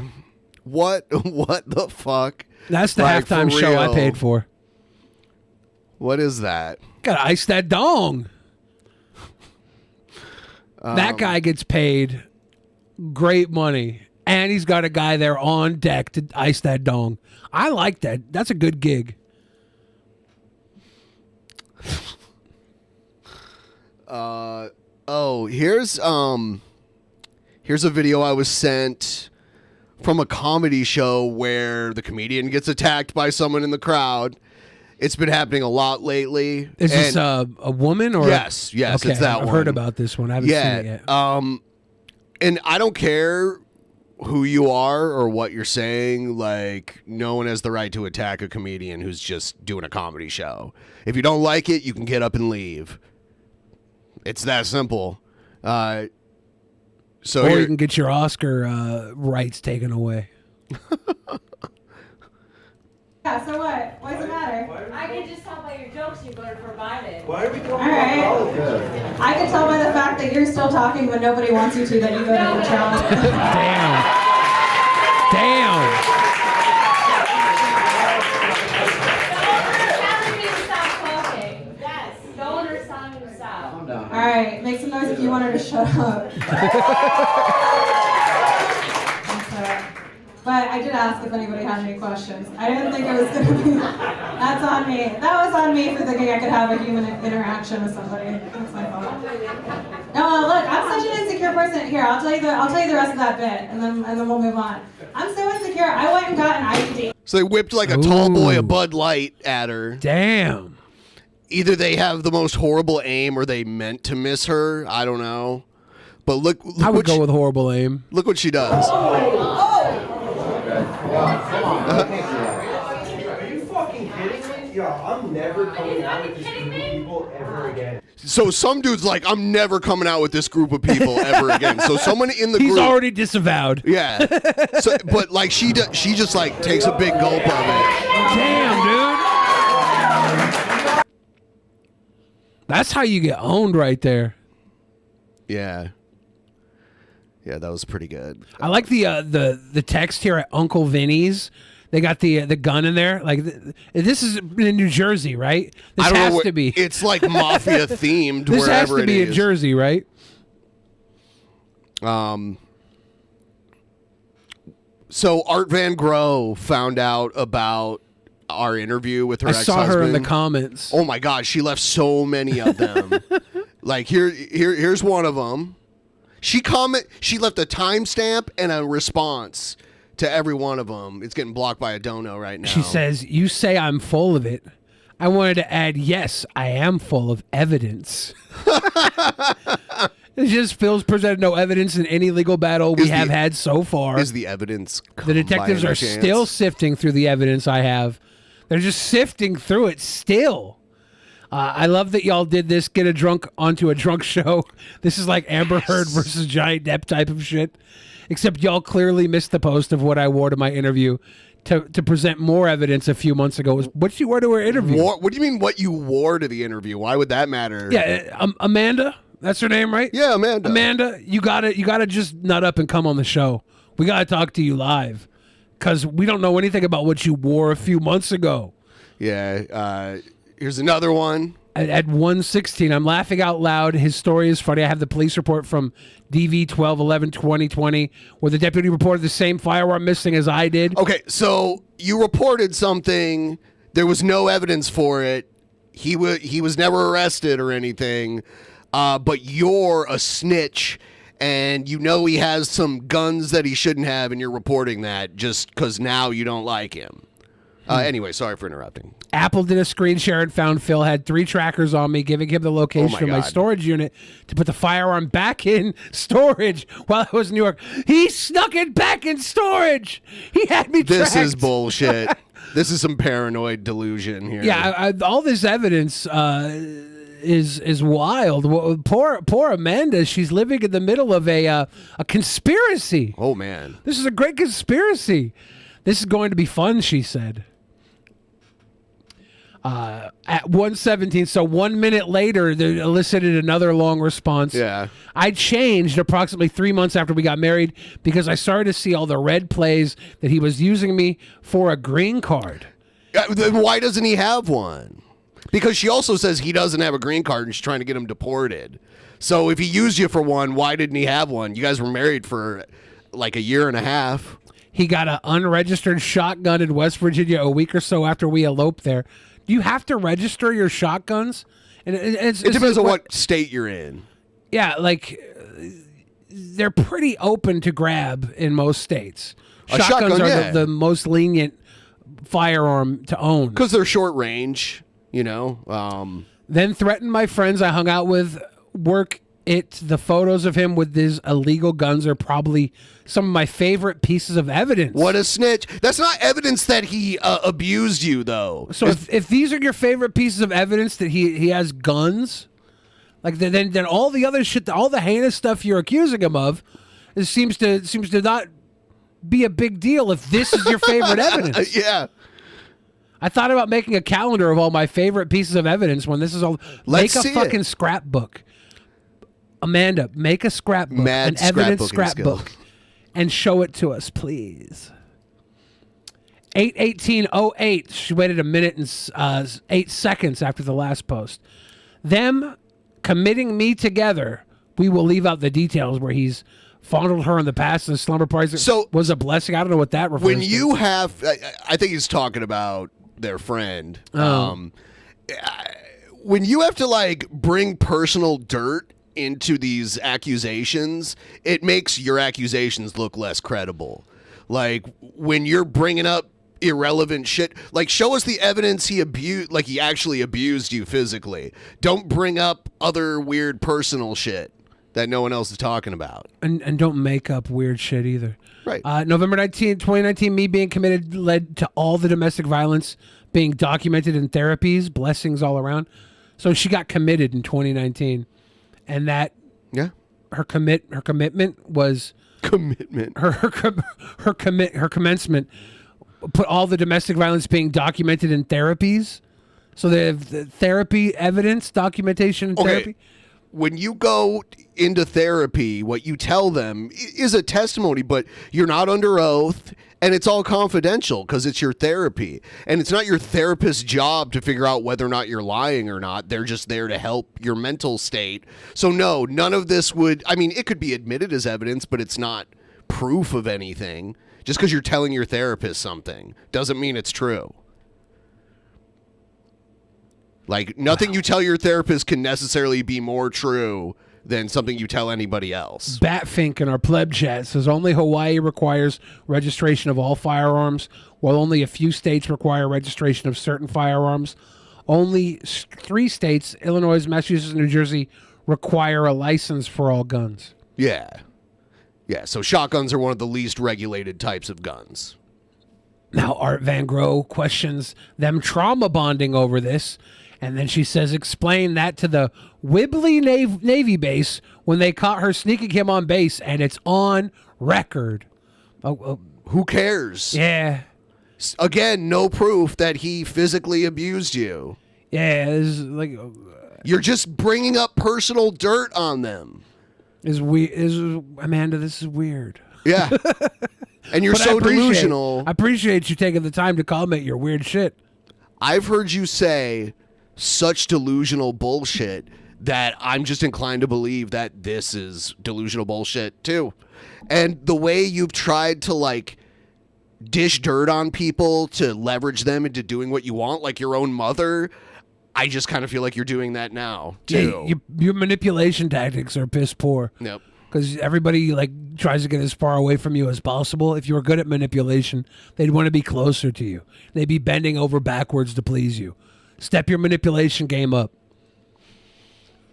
what the fuck? That's the halftime show I paid for. What is that? Gotta ice that dong. That guy gets paid great money, and he's got a guy there on deck to ice that dong. I like that. That's a good gig. Here's a video I was sent from a comedy show where the comedian gets attacked by someone in the crowd. It's been happening a lot lately. Is this a woman or? Yes, okay, it's that I've one. heard about this one. I haven't seen it yet. And I don't care who you are or what you're saying. Like, no one has the right to attack a comedian who's just doing a comedy show. If you don't like it, you can get up and leave. It's that simple. So or you can get your Oscar rights taken away. Yeah, so what? What does it matter? I can just tell by your jokes you've already provided. Why are we talking Alright. I can tell by the fact that you're still talking when nobody wants you to that you go to the challenge. Damn. Alright, make some noise if you want her to shut up. But I did ask if anybody had any questions. I didn't think it was going to be... That's on me. That was on me for thinking I could have a human interaction with somebody. That's my fault. No, look, I'm such an insecure person. Here, I'll tell you the rest of that bit, and then we'll move on. I'm so insecure. I went and got an IUD. So they whipped like a tall boy a Bud Light at her. Damn. Either they have the most horrible aim or they meant to miss her. I don't know. But look I would go with horrible aim. Look what she does. Are you fucking kidding me? Yo, I'm never coming out with this group of people ever again. So some dude's like, I'm never coming out with this group of people ever again. So someone in the group... He's already disavowed. Yeah. So, but like she just like takes a big gulp of it. Damn, dude. That's how you get owned right there. Yeah. Yeah, that was pretty good. I like the text here at Uncle Vinny's. They got the gun in there. Like this is in New Jersey, right? This I don't has know to be. It's like mafia themed. This has wherever to be it in is. Jersey, right? So ArtVanGrow found out about our interview with her I ex-husband. saw her in the comments. Oh my God, she left so many of them. Like here's one of them. She left a timestamp and a response to every one of them. It's getting blocked by a dono right now. She says, "You say I'm full of it. I wanted to add, yes, I am full of evidence." It just feels presented no evidence in any legal battle we have had so far. Is the evidence The detectives are still sifting through the evidence I have. They're just sifting through it still. I love that y'all did this, get a drunk onto a drunk show. This is like Amber Heard versus Johnny Depp type of shit. Except y'all clearly missed the post of what I wore to my interview to present more evidence a few months ago. What she wore to her interview? What do you mean what you wore to the interview? Why would that matter? Yeah, Amanda. That's her name, right? Yeah, Amanda. Amanda, you gotta just nut up and come on the show. We gotta talk to you live. Because we don't know anything about what you wore a few months ago. Yeah, here's another one. At 1:16, I'm laughing out loud. His story is funny. I have the police report from DV 12/11/2020 where the deputy reported the same firearm missing as I did. Okay, so you reported something. There was no evidence for it. He was never arrested or anything. but you're a snitch and you know he has some guns that he shouldn't have and you're reporting that just because now you don't like him. Anyway, sorry for interrupting. Apple did a screen share and found Phil had 3 trackers on me, giving him the location of my God. storage unit to put the firearm back in storage while I was in New York. He snuck it back in storage. He had me This tracked. is bullshit. This is some paranoid delusion here. Yeah, all this evidence is wild. Well, poor Amanda. She's living in the middle of a conspiracy. Oh man, this is a great conspiracy. This is going to be fun, she said. At 1:17, so 1 minute later, they elicited another long response. Yeah. I changed approximately 3 months after we got married because I started to see all the red plays that he was using me for a green card. Then why doesn't he have one? Because she also says he doesn't have a green card and she's trying to get him deported. So if he used you for one, why didn't he have one? You guys were married for like a year and a half. He got an unregistered shotgun in West Virginia a week or so after we eloped there. Do you have to register your shotguns? And it depends on what state you're in. Yeah, like they're pretty open to grab in most states. Shotguns are the most lenient firearm to own because they're short range. You know. Then threatened my friends I hung out with. The photos of him with his illegal guns are probably some of my favorite pieces of evidence. What a snitch. That's not evidence that he abused you, though. So if these are your favorite pieces of evidence that he has guns, like then all the other shit, all the heinous stuff you're accusing him of, it seems to not be a big deal if this is your favorite evidence. Yeah. I thought about making a calendar of all my favorite pieces of evidence when this is all. Let's make a see fucking it. scrapbook. Amanda, make a scrapbook, Mad an evidence scrapbooking scrapbook, skill. and show it to us, please. 8:18:08. She waited a minute and 8 seconds after the last post. Them committing me together. We will leave out the details where he's fondled her in the past and slumber parties. So was a blessing. I don't know what that refers when to. you have, I think he's talking about their friend. When you have to like bring personal dirt into these accusations, it makes your accusations look less credible. Like when you're bringing up irrelevant shit, like show us the evidence he actually abused you physically. Don't bring up other weird personal shit that no one else is talking about. And don't make up weird shit either. Right. November 19, 2019, me being committed led to all the domestic violence being documented in therapies. Blessings all around. So she got committed in 2019. And that, her commitment was her commencement put all the domestic violence being documented in therapies. So they have the therapy evidence, documentation, and therapy. When you go into therapy, what you tell them is a testimony, but you're not under oath, and it's all confidential because it's your therapy. And it's not your therapist's job to figure out whether or not you're lying or not. They're just there to help your mental state. So no, none of this would, I mean, it could be admitted as evidence, but it's not proof of anything. Just because you're telling your therapist something doesn't mean it's true. Like, nothing you tell your therapist can necessarily be more true than something you tell anybody else. Batfink in our pleb chat says only Hawaii requires registration of all firearms, while only a few states require registration of certain firearms. Only 3 states, Illinois, Massachusetts, and New Jersey, require a license for all guns. Yeah. Yeah, so shotguns are one of the least regulated types of guns. Now, ArtVanGrow questions them trauma bonding over this. And then she says, explain that to the Whibley Navy base when they caught her sneaking him on base, and it's on record. Who cares? Yeah. Again, no proof that he physically abused you. Yeah, this is like you're just bringing up personal dirt on them. Amanda, this is weird. Yeah. And you're so delusional. I appreciate you taking the time to comment your weird shit. I've heard you say such delusional bullshit that I'm just inclined to believe that this is delusional bullshit too. And the way you've tried to like dish dirt on people to leverage them into doing what you want, like your own mother, I just kind of feel like you're doing that now too. Yeah, your manipulation tactics are piss poor. Yep. Because everybody like tries to get as far away from you as possible. If you were good at manipulation, they'd want to be closer to you. They'd be bending over backwards to please you. Step your manipulation game up.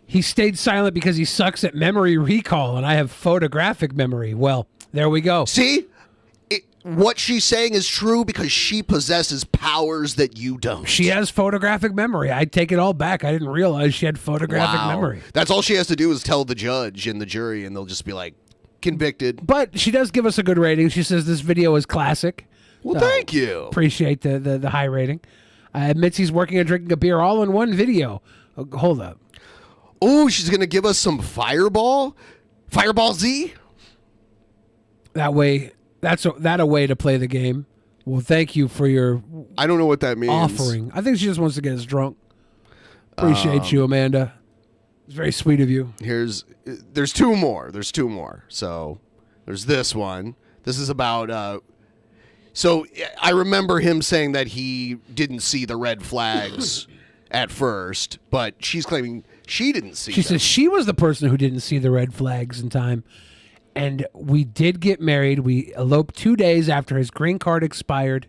He stayed silent because he sucks at memory recall, and I have photographic memory. Well, there we go. See? What she's saying is true because she possesses powers that you don't. She has photographic memory. I take it all back. I didn't realize she had photographic memory. That's all she has to do is tell the judge and the jury, and they'll just be like, convicted. But she does give us a good rating. She says this video is classic. Well, thank you. Appreciate the high rating. Admits he's working and drinking a beer all in one video. Hold up. Oh, she's going to give us some Fireball? Fireball Z? That way, that's a way to play the game. Well, thank you for your I don't know what that means. offering. I think she just wants to get us drunk. Appreciate you, Amanda. It's very sweet of you. There's two more. So there's this one. This is about, so I remember him saying that he didn't see the red flags at first, but she's claiming she didn't see them. She says she was the person who didn't see the red flags in time. And we did get married. We eloped 2 days after his green card expired.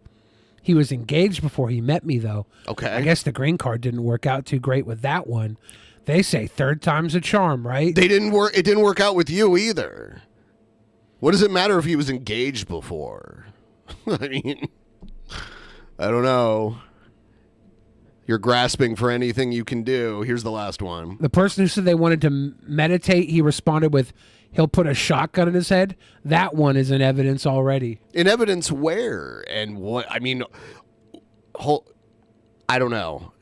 He was engaged before he met me, though. Okay. I guess the green card didn't work out too great with that one. They say third time's a charm, right? It didn't work out with you either. What does it matter if he was engaged before? I mean, I don't know. You're grasping for anything you can do. Here's the last one. The person who said they wanted to meditate, he responded with, he'll put a shotgun in his head. That one is in evidence already. In evidence where? And what? I mean, I don't know.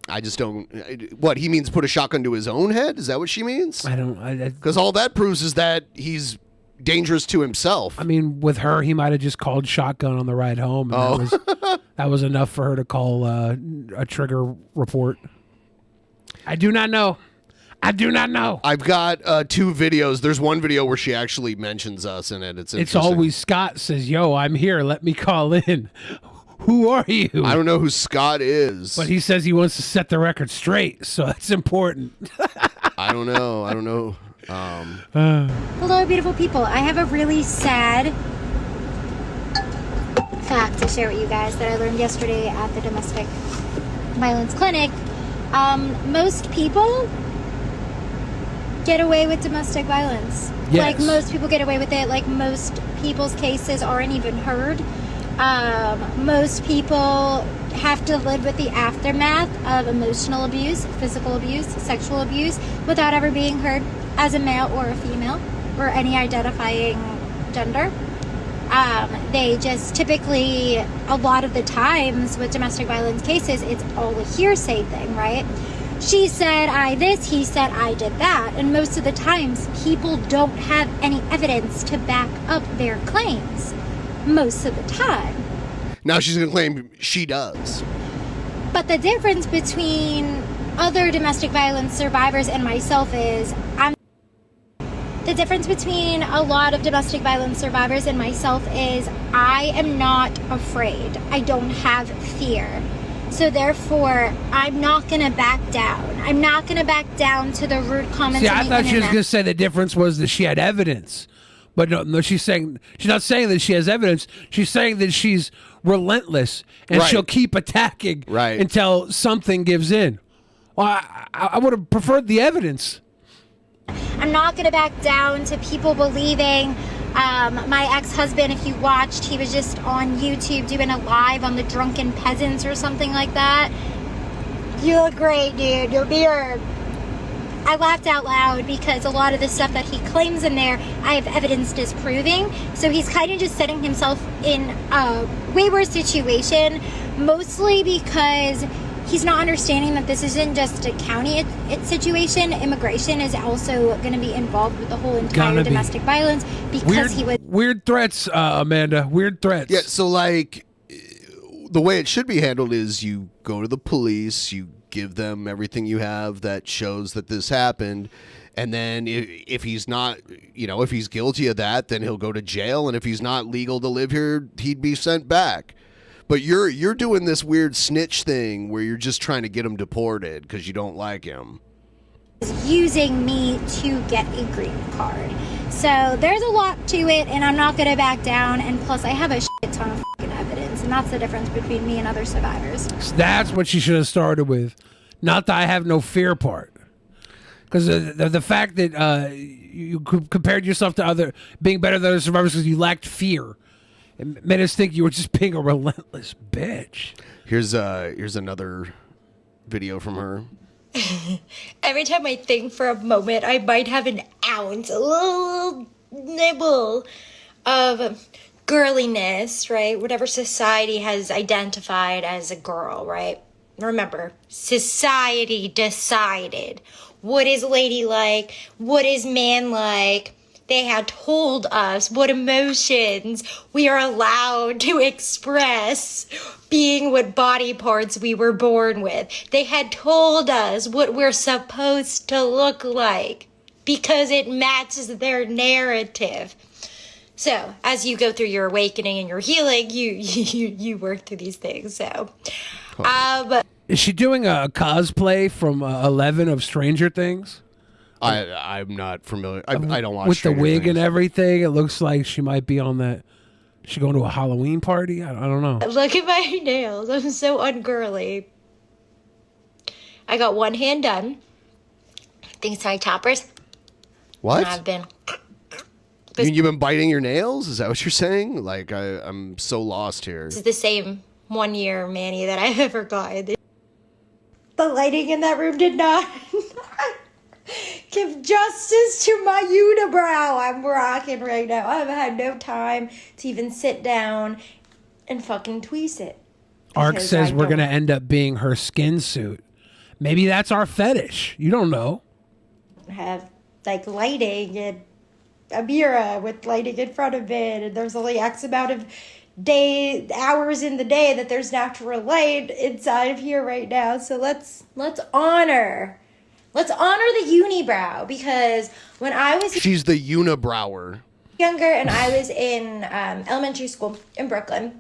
I just don't. What, he means put a shotgun to his own head? Is that what she means? I don't. Because all that proves is that he's dangerous to himself. I mean, with her, he might have just called shotgun on the ride home. And that was enough for her to call a trigger report. I do not know. I've got 2 videos. There's one video where she actually mentions us in it. It's always Scott says, yo, I'm here. Let me call in. Who are you? I don't know who Scott is. But he says he wants to set the record straight, so that's important. I don't know. Hello, beautiful people. I have a really sad fact to share with you guys that I learned yesterday at the domestic violence clinic. Most people get away with domestic violence. Yes. Like, most people get away with it. Like, most people's cases aren't even heard. Most people have to live with the aftermath of emotional abuse, physical abuse, sexual abuse, without ever being heard as a male or a female or any identifying gender. They just typically, a lot of the times with domestic violence cases, it's all a hearsay thing, right? She said I this, he said I did that. And most of the times, people don't have any evidence to back up their claims. Most of the time. Now she's going to claim she does. But the difference between other domestic violence survivors and myself is the difference between a lot of domestic violence survivors and myself is I am not afraid. I don't have fear. So therefore, I'm not going to back down. I'm not going to back down to the rude comments. See, I thought she was going to say the difference was that she had evidence. But no, she's not saying that she has evidence. She's saying that she's relentless and she'll keep attacking until something gives in. Well, I would have preferred the evidence. I'm not going to back down to people believing. My ex-husband, if you watched, he was just on YouTube doing a live on the Drunken Peasants or something like that. You look great, dude. Your beard. I laughed out loud because a lot of the stuff that he claims in there, I have evidence disproving. So he's kind of just setting himself in a way worse situation, mostly because he's not understanding that this isn't just a county situation. Immigration is also going to be involved with the whole entire domestic violence because he was... Weird threats, Amanda. Weird threats. Yeah, so like the way it should be handled is you go to the police, you give them everything you have that shows that this happened, and then if he's not, if he's guilty of that, then he'll go to jail, and if he's not legal to live here, he'd be sent back. But you're doing this weird snitch thing where you're just trying to get him deported because you don't like him. Using me to get a green card. So there's a lot to it, and I'm not going to back down. And plus, I have a shit ton of fucking evidence, and that's the difference between me and other survivors. That's what she should have started with, not the "I have no fear" part. Because the fact that you compared yourself to other being better than other survivors because you lacked fear. It made us think you were just being a relentless bitch. Here's another video from her. Every time I think for a moment, I might have an ounce, a little nibble of girliness, right? Whatever society has identified as a girl, right? Remember, society decided what is ladylike, what is manlike. They had told us what emotions we are allowed to express, being what body parts we were born with. They had told us what we're supposed to look like because it matches their narrative. So, as you go through your awakening and your healing, you work through these things. So, is she doing a cosplay from 11 of Stranger Things? I'm not familiar. I don't watch with Stranger the wig Things. and everything. It looks like she might be on that. She going to a Halloween party? I don't know. look at my nails. I'm so ungirly. I got one hand done. Things to my toppers. What? And I've been. You've been biting your nails? Is that what you're saying? Like I'm so lost here. This is the same 1 year Manny that I've ever gotten. The lighting in that room did not give justice to my unibrow. I'm rocking right now. I've had no time to even sit down and fucking tweeze it. Ark Because says I we're don't going to end up being her skin suit. Maybe that's our fetish. You don't know. have like lighting and a mirror with lighting in front of it, and there's only X amount of hours in the day that there's natural light inside of here right now. So let's honor the unibrow, because when I was She's the unibrower. younger and I was in elementary school in Brooklyn,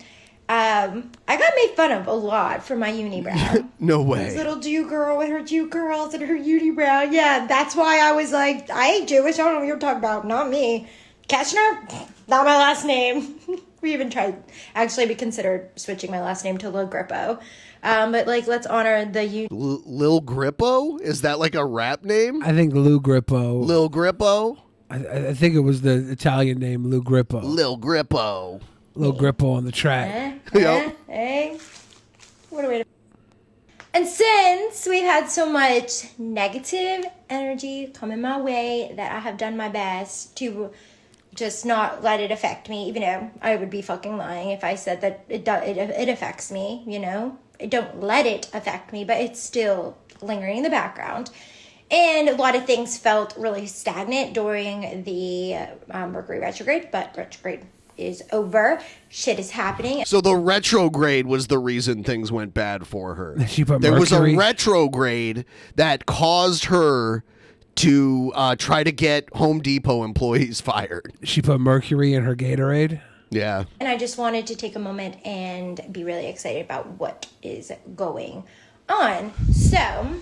I got made fun of a lot for my unibrow. No This way. little Jew girl with her Jew curls and her unibrow. Yeah, that's why I was like, I ain't Jewish. I don't know what you're talking about. Not me. Keshner? Not my last name. We even tried. Actually, we considered switching my last name to Lil Grippo. But like, let's honor the Lil Grippo? Is that like a rap name? I think Lou Grippo. Lil Grippo? I think it was the Italian name Lou Grippo. Lil Grippo. Lil Grippo on the track. What are we? And since we've had so much negative energy coming my way, that I have done my best to just not let it affect me, even though I would be fucking lying if I said that it affects me, you know? I don't let it affect me, but it's still lingering in the background. And a lot of things felt really stagnant during the Mercury retrograde, but retrograde is over. Shit is happening. So the retrograde was the reason things went bad for her. She put There was a Mercury- retrograde that caused her to try to get Home Depot employees fired. She put mercury in her Gatorade. Yeah. And I just wanted to take a moment and be really excited about what is going on. So,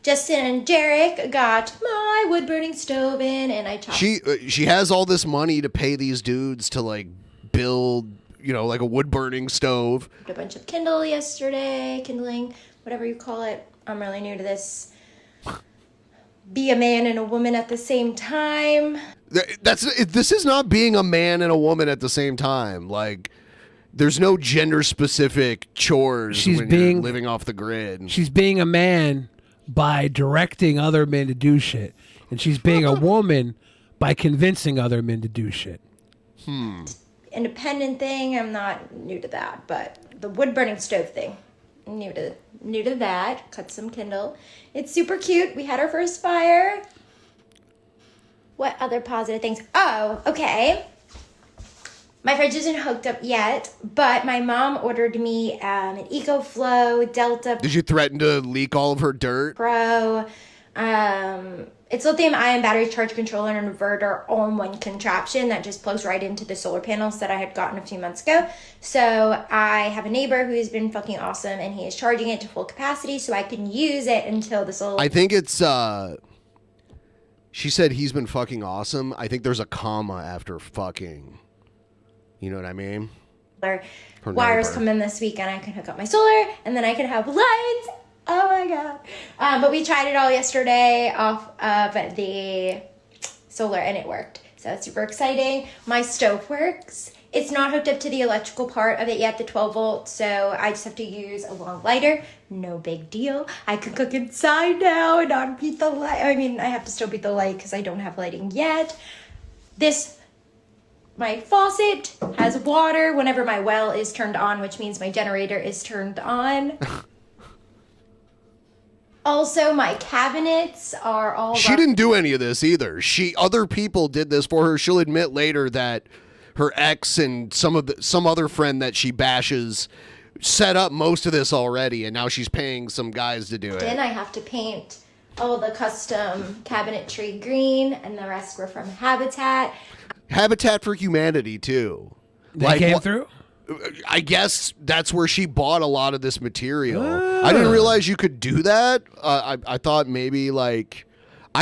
Justin and Jarek got my wood burning stove in, and I talked. She has all this money to pay these dudes to like build, like a wood burning stove. A bunch of kindling, whatever you call it. I'm really new to this. Be a man and a woman at the same time. This is not being a man and a woman at the same time. Like, there's no gender specific chores when you're living off the grid. She's being a man by directing other men to do shit, and she's being a woman by convincing other men to do shit. Independent thing, I'm not new to that, but the wood burning stove thing, new to that. Cut some kindle. It's super cute. We had our first fire. What other positive things? Oh, okay. My fridge isn't hooked up yet, but my mom ordered me an EcoFlow Delta Did you threaten to leak all of her dirt? Pro It's lithium-ion battery charge controller and inverter all in one contraption that just plugs right into the solar panels that I had gotten a few months ago. So I have a neighbor who's been fucking awesome, and he is charging it to full capacity so I can use it until the solar... I think it's, she said he's been fucking awesome. I think there's a comma after fucking. You know what I mean? Wires come in this week, and I can hook up my solar, and then I can have lights. Oh my god. But we tried it all yesterday off of the solar, and it worked. So it's super exciting. My stove works. It's not hooked up to the electrical part of it yet, the 12 volt, so I just have to use a long lighter. No big deal. I can cook inside now and not beat the light. I mean, I have to still beat the light because I don't have lighting yet. My faucet has water whenever my well is turned on, which means my generator is turned on. Also, my cabinets are all... She didn't do any of this either. Other people did this for her. She'll admit later that her ex and some other friend that she bashes set up most of this already, and now she's paying some guys to do it. Then I have to paint all the custom cabinetry green, and the rest were from Habitat. Habitat for Humanity, too. They came through? I guess that's where she bought a lot of this material. I didn't realize you could do that. I thought maybe I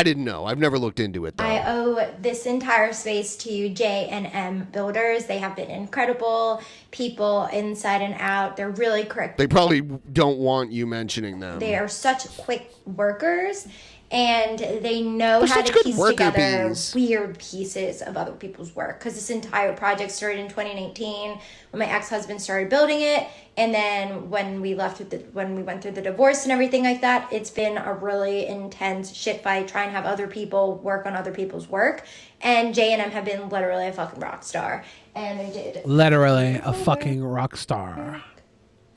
didn't know. I've never looked into it though. I owe this entire space to J&M Builders. They have been incredible people inside and out. They're really correct. They probably don't want you mentioning them. They are such quick workers. And they know They're how such to good piece worker together bees. weird pieces of other people's work. Because this entire project started in 2019 when my ex-husband started building it, and then when we went through the divorce and everything like that, it's been a really intense shit fight trying to have other people work on other people's work. And J&M have been literally a fucking rock star, and they did Literally a fucking rock star.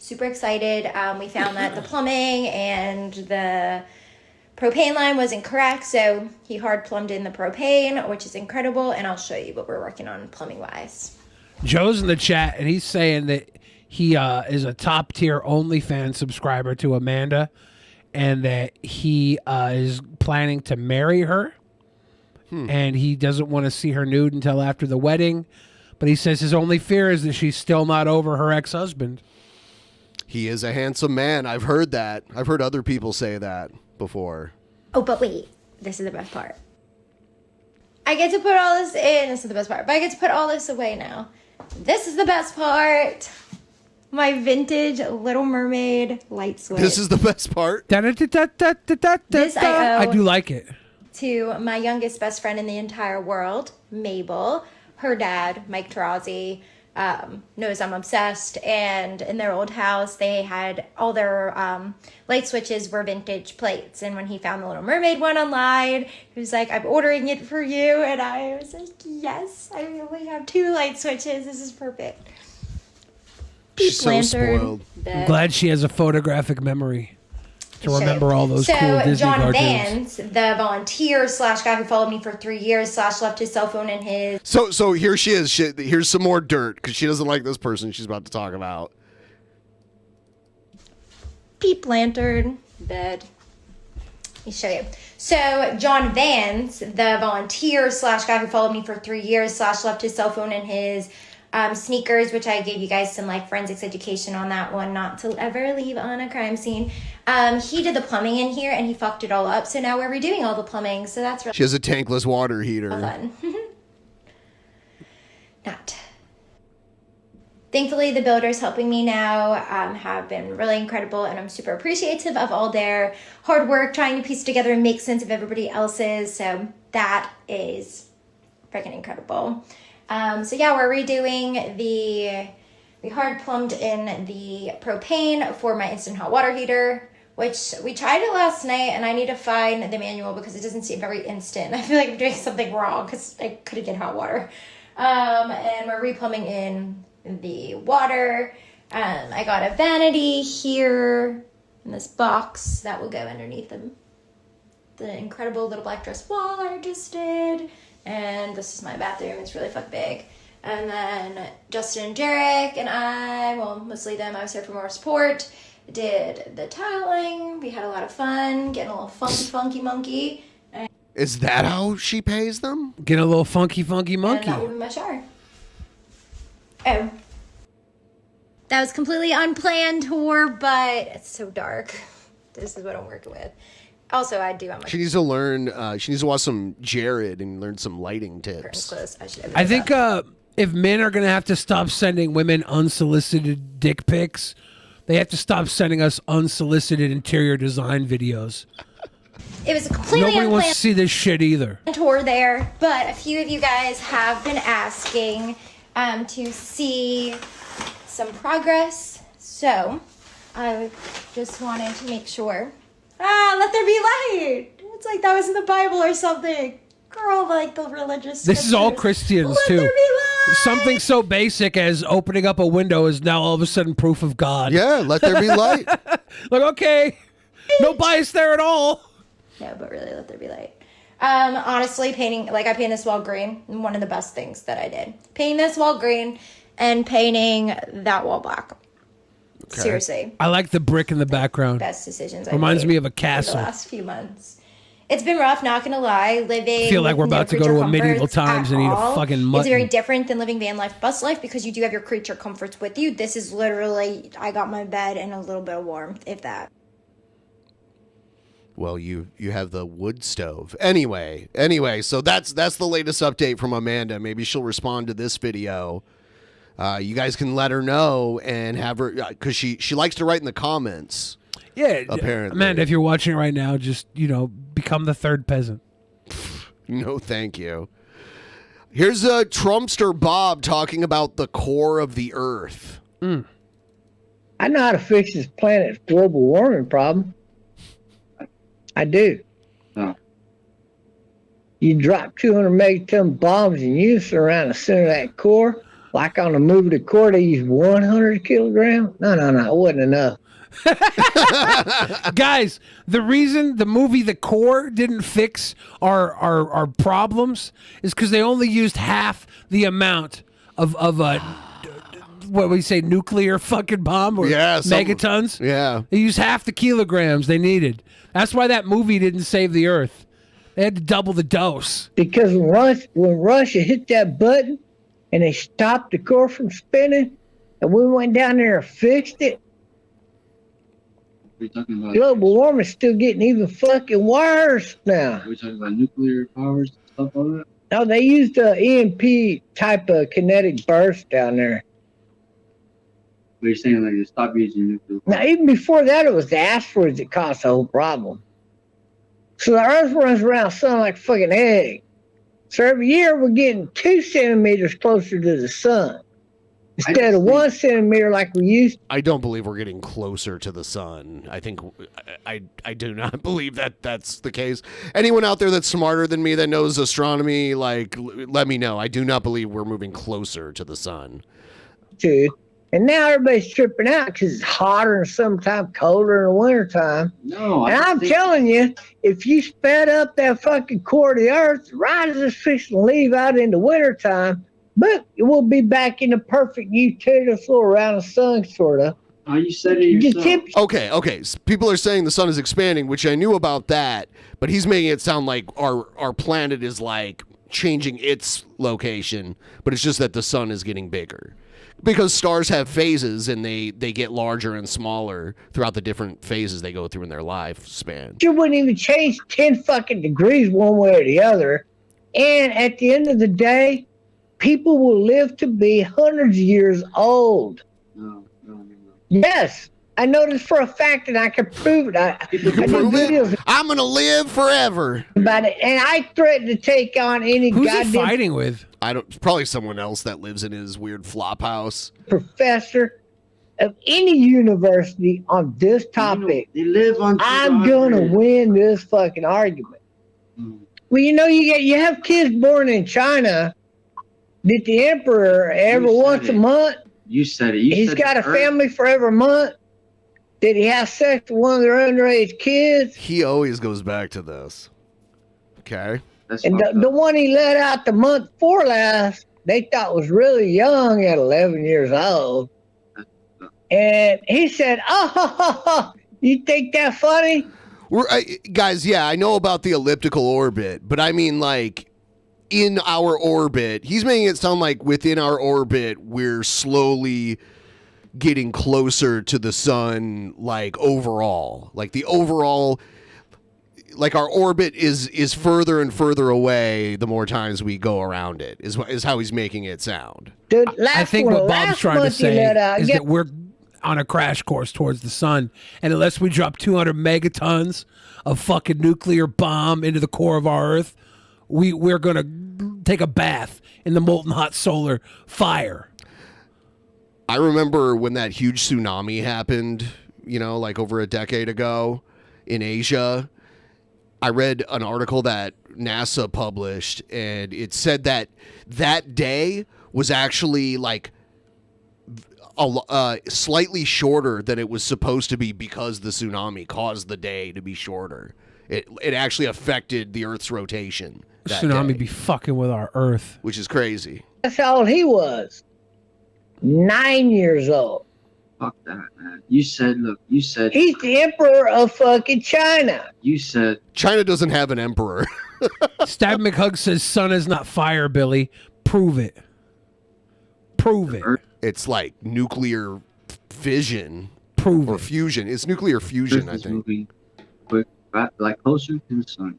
super excited. We found that the plumbing and the propane line was incorrect, so he hard plumbed in the propane, which is incredible, and I'll show you what we're working on plumbing wise. Joe's in the chat, and he's saying that he is a top tier OnlyFans subscriber to Amanda, and that he is planning to marry her, and he doesn't want to see her nude until after the wedding, but he says his only fear is that she's still not over her ex-husband. He is a handsome man. I've heard that. I've heard other people say that before. Oh, but wait, this is the best part. I get to put all this in. This is the best part, but I get to put all this away now. This is the best part. My vintage Little Mermaid light switch. This is the best part. This I owe I do like it. to my youngest best friend in the entire world, Mabel. Her dad, Mike Tarazi, knows I'm obsessed, and in their old house they had all their light switches were vintage plates, and when he found the Little Mermaid one online, he was like, I'm ordering it for you, and I was like, yes, I only have 2 light switches, this is perfect. She's so spoiled. I'm glad she has a photographic memory to remember all those cool Disney John cartoons. Vance, the volunteer / guy who followed me for 3 years / left his cell phone in his... So here she is. Here's some more dirt because she doesn't like this person she's about to talk about. Peep lantern bed. Let me show you. So John Vance, the volunteer / guy who followed me for 3 years / left his cell phone in his sneakers, which I gave you guys some forensics education on that one, not to ever leave on a crime scene. He did the plumbing in here and he fucked it all up. So now we're redoing all the plumbing. So that's really She has a tankless water heater. fun. Not. Thankfully, the builders helping me now have been really incredible, and I'm super appreciative of all their hard work trying to piece together and make sense of everybody else's. So that is freaking incredible. So yeah, we're redoing we hard plumbed in the propane for my instant hot water heater, which we tried it last night, and I need to find the manual because it doesn't seem very instant. I feel like I'm doing something wrong because I couldn't get hot water. And we're replumbing in the water. I got a vanity here in this box that will go underneath the incredible little black dress wall I just did. And this is my bathroom. It's really fucking big. And then Justin and Jarek and I, well, mostly them, I was here for more support. did the tiling. We had a lot of fun, getting a little funky monkey. Is that how she pays them? Get a little funky monkey. And that will be my shower. Oh. That was completely unplanned tour, but it's so dark. This is what I'm working with. Also, I do. She needs to learn. She needs to watch some Jared and learn some lighting tips. I think if men are going to have to stop sending women unsolicited dick pics, they have to stop sending us unsolicited interior design videos. It was a completely Nobody wants to unplanned see this shit either. tour there, but a few of you guys have been asking to see some progress, so I just wanted to make sure. Let there be light. It's like that was in the Bible or something. Girl, like the religious. This is all Christians Let too. there be light. Something so basic as opening up a window is now all of a sudden proof of God. Yeah, let there be light. Like, okay, no bias there at all. No, but really, let there be light. Honestly, painting, like I painted this wall green, one of the best things that I did. Painting this wall green and painting that wall black. Okay. Seriously. I like the brick in the background. Best decisions I Reminds made me of a for castle. the last few months. It's been rough, not gonna lie. Living I feel like we're with no about to go creature to a medieval comforts times at and eat a all. fucking It's mutton. very different than living van life, bus life, because you do have your creature comforts with you. This is literally, I got my bed and a little bit of warmth, if that. Well, you have the wood stove. Anyway, so that's the latest update from Amanda. Maybe she'll respond to this video. You guys can let her know and have her, because she likes to write in the comments. Yeah, apparently. Amanda, if you're watching right now, just become the third peasant. No, thank you. Here's Trumpster Bob talking about the core of the Earth. I know how to fix this planet's global warming problem. I do. Oh. You drop 200 megaton bombs in unison around the center of that core, like on the movie The Core, they use 100 kilograms. No, it wasn't enough. Guys, the reason the movie The Core didn't fix our problems is because they only used half the amount of what we say, nuclear fucking bomb or megatons. Yeah. They used half the kilograms they needed. That's why that movie didn't save the Earth. They had to double the dose. Because when Russia hit that button and they stopped the core from spinning, and we went down there and fixed it, We're talking about global warming's still getting even fucking worse now. We're talking about nuclear powers and stuff like that. No, they used the EMP type of kinetic burst down there. But you're saying like to stop using nuclear. Now, even before that, it was the asteroids that caused the whole problem. So the Earth runs around the sun like a fucking egg. So every year we're getting 2 centimeters closer to the sun instead of 1 centimeter like we used to. I don't believe we're getting closer to the sun. I think I do not believe that that's the case. Anyone out there that's smarter than me that knows astronomy, like, let me know. I do not believe we're moving closer to the sun. Dude. And now everybody's tripping out because it's hotter in the summertime, colder in the wintertime. No, and I'm telling you, if you sped up that fucking core of the Earth, right as it's fixing to leave out in the wintertime, but we'll be back in the perfect utensil around the sun, sort of. Oh, you said it yourself. Okay. People are saying the sun is expanding, which I knew about that, but he's making it sound like our planet is like changing its location, but it's just that the sun is getting bigger. Because stars have phases and they get larger and smaller throughout the different phases they go through in their lifespan. You wouldn't even change 10 fucking degrees one way or the other. And at the end of the day, people will live to be hundreds of years old. No. Yes. I know this for a fact and I can prove it. I do videos I'm going to live forever. about it. And I threaten to take on any Who's goddamn he fighting with? Probably someone else that lives in his weird flop house. professor of any university on this topic. They live on. I'm gonna win this fucking argument. Well, you have kids born in China that the emperor every once a month. You said it. He's got a family for every month. Did he have sex with one of their underage kids? He always goes back to this. Okay. And the one he let out the month before last, they thought was really young at 11 years old. And he said, "Oh, you think that funny?" Guys, yeah, I know about the elliptical orbit, but I mean, like, in our orbit, he's making it sound like within our orbit, we're slowly getting closer to the sun, like, overall. Like, the overall, like, our orbit is further and further away the more times we go around it, is how he's making it sound. Dude, I think what Bob's trying to say is that we're on a crash course towards the sun, and unless we drop 200 megatons of fucking nuclear bomb into the core of our Earth, we're gonna take a bath in the molten hot solar fire. I remember when that huge tsunami happened, you know, like over a decade ago in Asia. I read an article that NASA published, and it said that that day was actually like slightly shorter than it was supposed to be because the tsunami caused the day to be shorter. It actually affected the Earth's rotation. Tsunami be fucking with our Earth, which is crazy. That's how old he was. 9 years old. Fuck that, man. You said he's the emperor of fucking China. You said China doesn't have an emperor. Stab McHug says sun is not fire, Billy. Prove it. Prove it. It's like nuclear fission. Prove or fusion. It's nuclear fusion, I think. moving quick, like closer to the sun.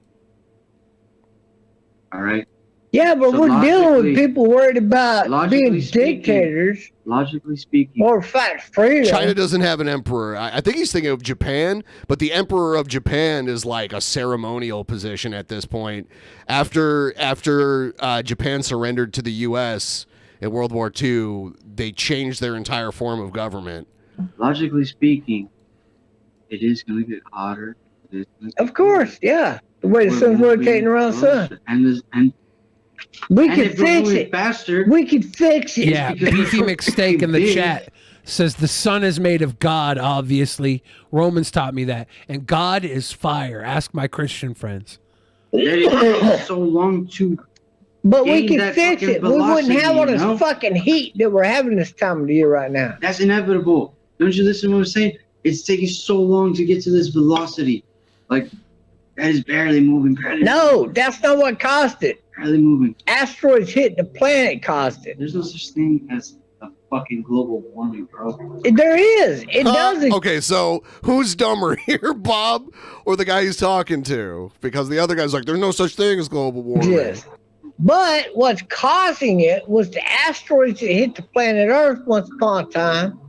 All right. Yeah, but So we're dealing with logically- people worried about being speaking- dictators. Logically speaking, or fact freedom. China doesn't have an emperor. I think he's thinking of Japan, but the emperor of Japan is like a ceremonial position at this point. After Japan surrendered to the U.S. in World War II, they changed their entire form of government. logically speaking, it is going to get hotter. It is gonna Of course, yeah. The way the We're sun's moving rotating around the sun. closer. And We and can if we're fix moving it. faster. We can fix it. Yeah, Beefy McSteak in the big. chat says the sun is made of God, obviously. Romans taught me that. And God is fire. Ask my Christian friends. That it takes so long to But we gain can that fix fucking it. We wouldn't have all velocity, this you know? fucking heat that we're having this time of the year right now. That's inevitable. Don't you listen to what I'm saying? It's taking so long to get to this velocity. Like, that is barely moving. No, that's not what caused it. Barely moving. Asteroids hitting the planet caused it. There's no such thing as a fucking global warming, bro. There is. It doesn't. Okay, so who's dumber here, Bob, or the guy he's talking to? Because the other guy's like, there's no such thing as global warming. Yes. But what's causing it was the asteroids that hit the planet Earth once upon a time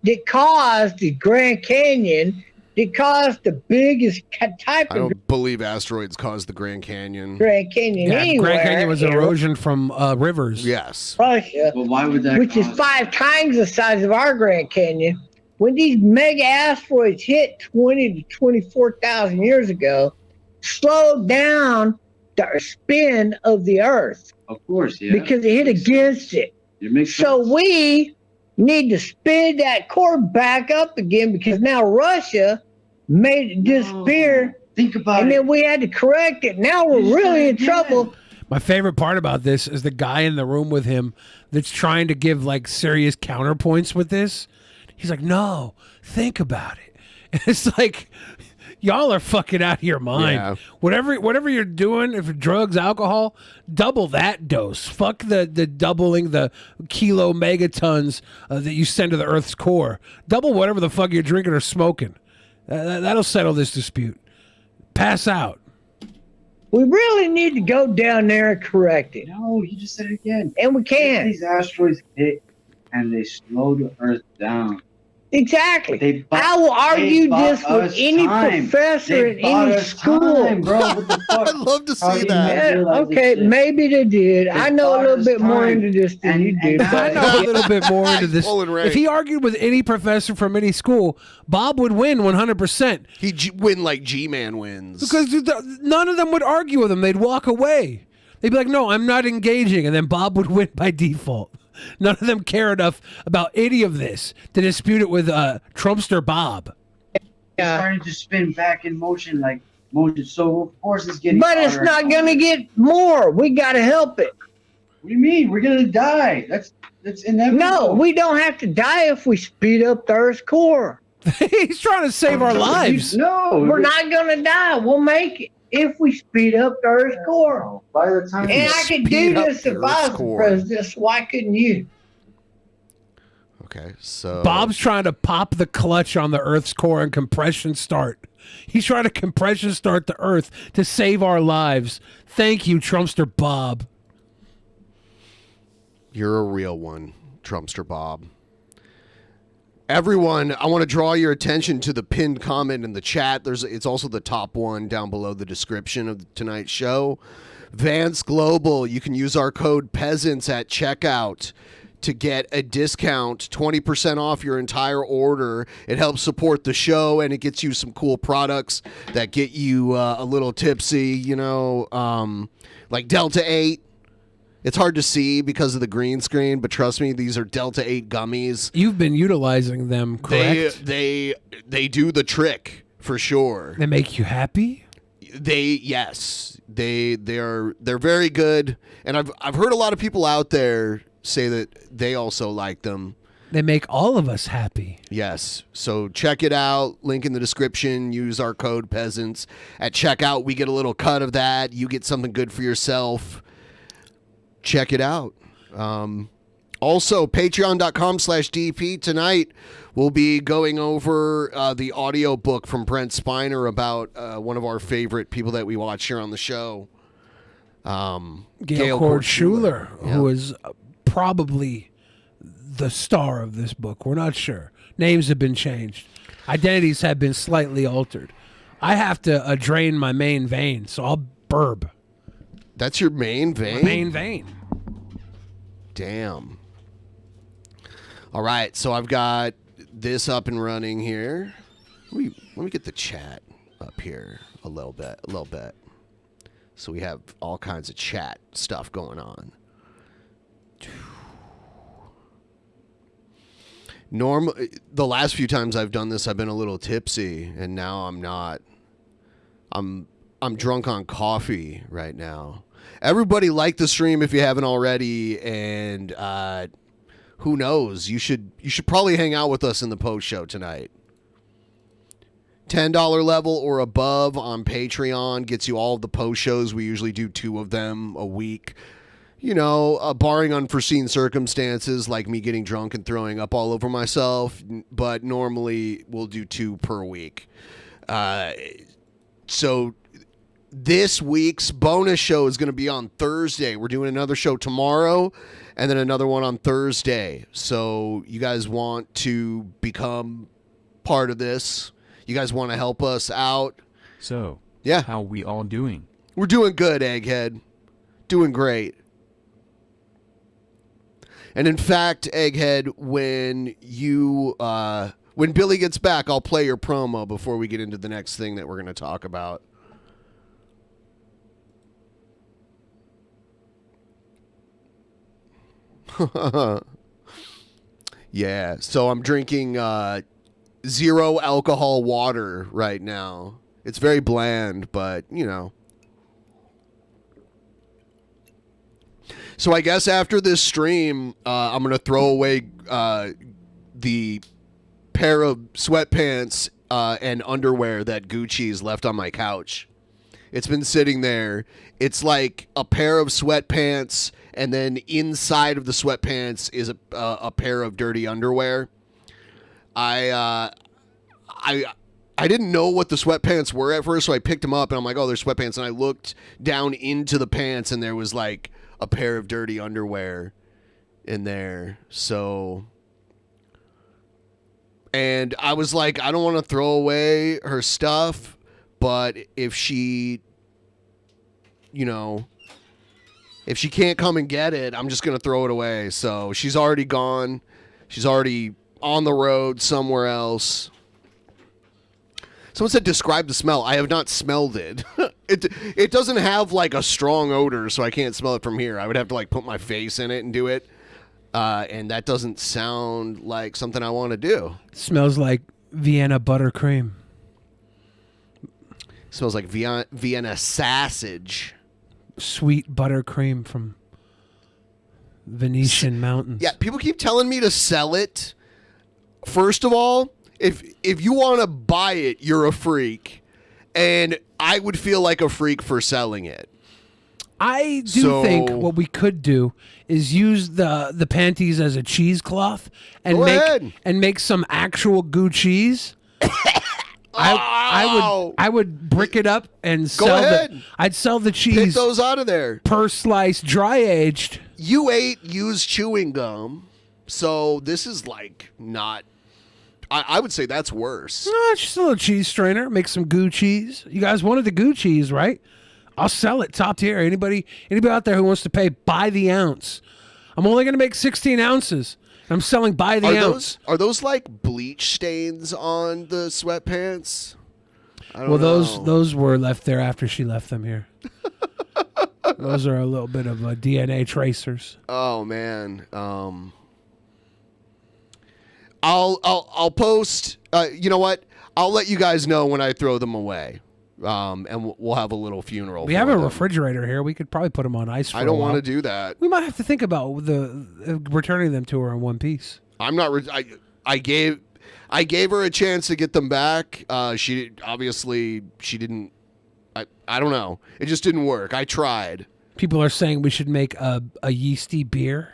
that caused the Grand Canyon, that caused the biggest type I of don't believe asteroids caused the Grand Canyon. Grand Canyon Yeah, anywhere. Grand Canyon was you know, erosion from rivers. Yes. Russia, Well, why would that which is cause- 5 times the size of our Grand Canyon. When these mega asteroids hit 20 to 24,000 years ago, slowed down the spin of the Earth Of course, yeah. because it hit against it. It makes So we need to speed that core back up again because now Russia made it disappear. Think about and it. then we had to correct it. Now we're really in trouble. My favorite part about this is the guy in the room with him that's trying to give like serious counterpoints with this. He's like, no, think about it. And it's like, y'all are fucking out of your mind. Yeah. Whatever you're doing, if drugs, alcohol, double that dose. Fuck the doubling the kilo megatons that you send to the Earth's core. Double whatever the fuck you're drinking or smoking. That'll settle this dispute. Pass out. We really need to go down there and correct it. No, you just said it again. And we can. These asteroids hit and they slow the Earth down. Exactly. bought- I will argue they bought this with us any time. professor They in bought any us school. time, bro. What the fuck? I'd love to How see do you that. not realize Okay, this shit? maybe they did. I know a bought little us bit more time. into this than you do. and I but- know a little bit more into this. pulling rank. If he argued with any professor from any school, Bob would win 100%. He'd win like G-Man wins. Because none of them would argue with him. They'd walk away. They'd be like, no, I'm not engaging. And then Bob would win by default. None of them care enough about any of this to dispute it with Trumpster Bob. It's starting to spin back in motion, like motion. So of course it's getting. But it's hotter. not going to get more. We got to help it. What do you mean? We're gonna die. That's inevitable. No, we don't have to die if we speed up the Earth's core. He's trying to save our lives. No, We're not gonna die. We'll make it if we speed up the Earth's core. By the time And I could do this if I was the president, so why couldn't you? Okay, so Bob's trying to pop the clutch on the Earth's core and compression start. He's trying to compression start the Earth to save our lives. Thank you, Trumpster Bob. You're a real one, Trumpster Bob. Everyone, I want to draw your attention to the pinned comment in the chat. It's also the top one down below the description of tonight's show. Vance Global, you can use our code PEASANTS at checkout to get a discount, 20% off your entire order. It helps support the show, and it gets you some cool products that get you a little tipsy, you know, like Delta 8. It's hard to see because of the green screen, but trust me, these are Delta 8 gummies. You've been utilizing them, correct? They do the trick for sure. They make you happy? Yes. They're very good, and I've heard a lot of people out there say that they also like them. They make all of us happy. Yes. So check it out. Link in the description. Use our code PEASANTS. At checkout, we get a little cut of that. You get something good for yourself. Check it out. Also, patreon.com/DP. Tonight, we'll be going over the audio book from Brent Spiner about one of our favorite people that we watch here on the show. Gail Cord Schuler, who is probably the star of this book. We're not sure. Names have been changed. Identities have been slightly altered. I have to drain my main vein, so I'll burb. That's your main vein? My main vein. Damn. All right, so I've got this up and running here. Let me get the chat up here a little bit. So we have all kinds of chat stuff going on. The last few times I've done this, I've been a little tipsy, and now I'm not. I'm drunk on coffee right now. Everybody like the stream if you haven't already, and who knows? You should probably hang out with us in the post show tonight. $10 level or above on Patreon gets you all of the post shows. We usually do 2 of them a week. You know, barring unforeseen circumstances like me getting drunk and throwing up all over myself, but normally we'll do 2 per week. So this week's bonus show is going to be on Thursday. We're doing another show tomorrow and then another one on Thursday. So you guys want to become part of this? You guys want to help us out? So, yeah, how we all doing? We're doing good, Egghead. Doing great. And in fact, Egghead, when Billy gets back, I'll play your promo before we get into the next thing that we're going to talk about. Yeah, so I'm drinking 0 alcohol water right now. It's very bland, but, you know. So I guess after this stream, I'm going to throw away the pair of sweatpants and underwear that Goocheese left on my couch. It's been sitting there. It's like a pair of sweatpants, and then inside of the sweatpants is a pair of dirty underwear. I didn't know what the sweatpants were at first, so I picked them up, and I'm like, oh, they're sweatpants. And I looked down into the pants, and there was like a pair of dirty underwear in there. So, and I was like, I don't want to throw away her stuff, but if she, you know, if she can't come and get it, I'm just going to throw it away. So she's already gone. She's already on the road somewhere else. Someone said describe the smell. I have not smelled it. It doesn't have like a strong odor, so I can't smell it from here. I would have to like put my face in it and do it. And that doesn't sound like something I want to do. Smells like Vienna buttercream. Smells like Vienna sausage. Sweet buttercream from Venetian mountains. Yeah, people keep telling me to sell it. First of all, if you want to buy it, you're a freak. And I would feel like a freak for selling it. I do think what we could do is use the panties as a cheesecloth and make some actual Goocheese. I would brick it up and sell I'd sell the cheese. Pick those out of there. Per slice, dry aged. You ate used chewing gum, so this is like not. I would say that's worse. No, it's just a little cheese strainer. Make some Goocheese. You guys wanted the Goocheese, right? I'll sell it top tier. Anybody out there who wants to pay by the ounce? I'm only going to make 16 ounces. I'm selling by the ounce. Are those like bleach stains on the sweatpants? I don't know. Those were left there after she left them here. Those are a little bit of DNA tracers. Oh man. I'll post. You know what? I'll let you guys know when I throw them away. And we'll have a little funeral. We have a refrigerator here. We could probably put them on ice for I don't want to do that. We might have to think about returning them to her in one piece. I'm not. I gave her a chance to get them back. She didn't. I don't know. It just didn't work. I tried. People are saying we should make a yeasty beer.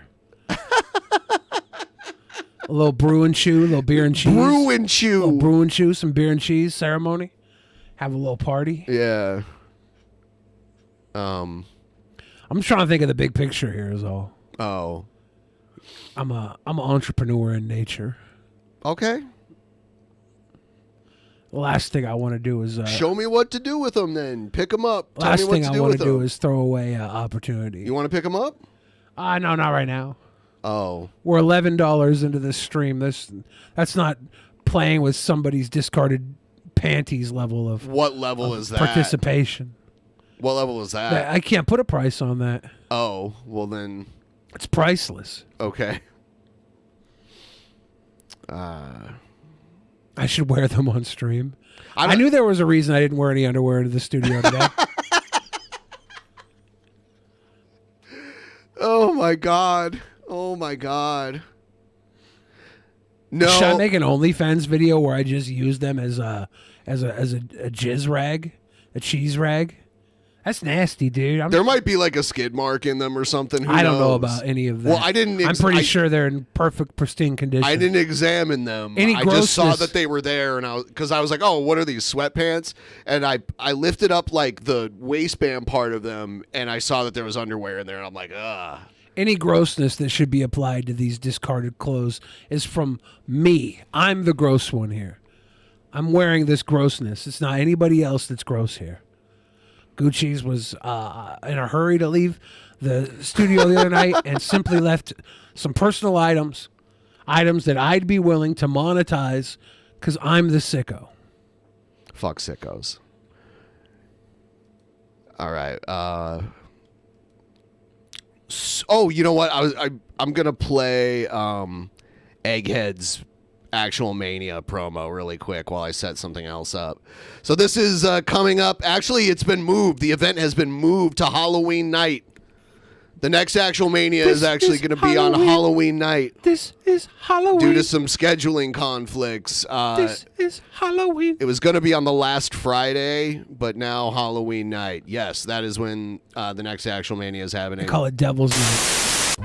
A little brew and chew, a little beer and cheese. Brew and chew. A little brew and chew, some beer and cheese ceremony. Have a little party. Yeah. I'm trying to think of the big picture here is all. Oh. I'm an entrepreneur in nature. Okay. The last thing I want to do is show me what to do with them. Then pick them up. Tell last me what thing to I do want with to do them. is throw away opportunity. You want to pick them up? No, not right now. Oh. We're $11 into this stream. That's not playing with somebody's discarded panties level of what level is that? Participation. What level is that? I can't put a price on that. Oh, well then. It's priceless. Okay. I should wear them on stream. I knew there was a reason I didn't wear any underwear into the studio today. Oh my god. Oh my god. No. Should I make an OnlyFans video where I just use them as a jizz rag, a cheese rag? That's nasty, dude. There might be like a skid mark in them or something. Who I don't know knows? about any of that. Well, I didn't. I'm pretty sure they're in perfect, pristine condition. I didn't examine them. I just saw that they were there, and I was like, oh, what are these sweatpants? And I lifted up like the waistband part of them, and I saw that there was underwear in there, and I'm like, ugh. Any grossness that should be applied to these discarded clothes is from me. I'm the gross one here. I'm wearing this grossness. It's not anybody else that's gross here. Goocheese was in a hurry to leave the studio the other night and simply left some personal items that I'd be willing to monetize because I'm the sicko. Fuck sickos. All right. Oh, you know what? I'm gonna play Egghead's Actual Mania promo really quick while I set something else up. So this is coming up. Actually, it's been moved. The event has been moved to Halloween night. The next Actual Mania is actually going to be on Halloween night. This is Halloween. Due to some scheduling conflicts. This is Halloween. It was going to be on the last Friday, but now Halloween night. Yes, that is when the next Actual Mania is happening. They call it Devil's Night.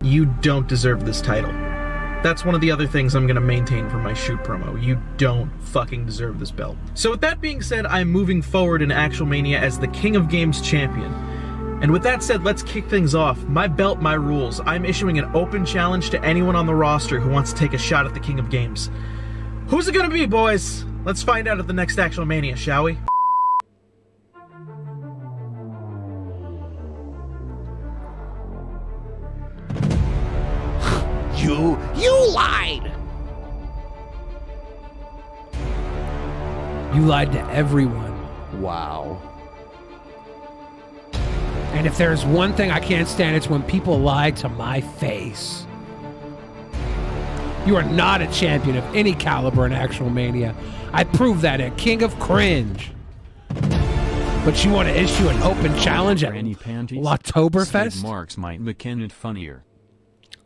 You don't deserve this title. That's one of the other things I'm going to maintain for my shoot promo. You don't fucking deserve this belt. So with that being said, I'm moving forward in Actual Mania as the King of Games champion. And with that said, let's kick things off. My belt, my rules. I'm issuing an open challenge to anyone on the roster who wants to take a shot at the King of Games. Who's it going to be, boys? Let's find out at the next Actual Mania, shall we? You lied. You lied to everyone. Wow. And if there's one thing I can't stand, it's when people lie to my face. You are not a champion of any caliber in Actual Mania. I proved that at King of Cringe. But you want to issue an open challenge at Granny panties? Oktoberfest? Skid marks might make it funnier.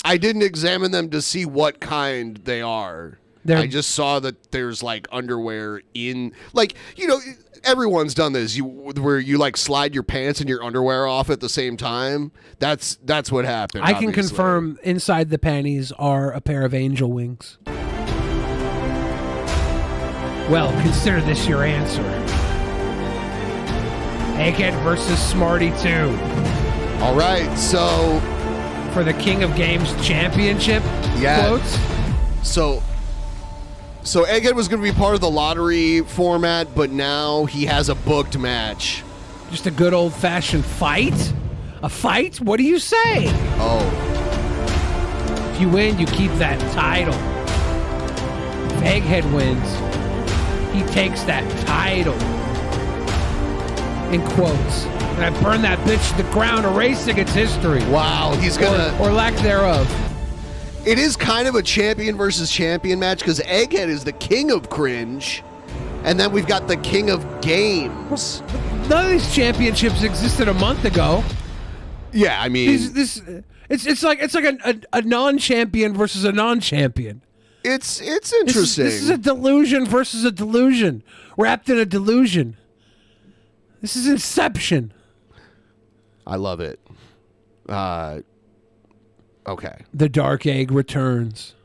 I didn't examine them to see what kind they are. I just saw that there's like underwear in, like, you know, everyone's done this. Where you like slide your pants and your underwear off at the same time. That's what happened. I can confirm inside the panties are a pair of angel wings. Well, consider this your answer. Egghead versus Smarty 2. All right, so for the King of Games Championship quotes. So Egghead was going to be part of the lottery format, but now he has a booked match. Just a good old-fashioned fight? A fight? What do you say? Oh. If you win, you keep that title. If Egghead wins, he takes that title. In quotes. And I burn that bitch to the ground, erasing its history. Wow, he's gonna... Or lack thereof. It is kind of a champion versus champion match because Egghead is the king of cringe, and then we've got the king of games. None of these championships existed a month ago. Yeah, I mean... It's like a non-champion versus a non-champion. It's interesting. This is a delusion versus a delusion. Wrapped in a delusion. This is Inception. I love it. Okay. The Dark Egg returns.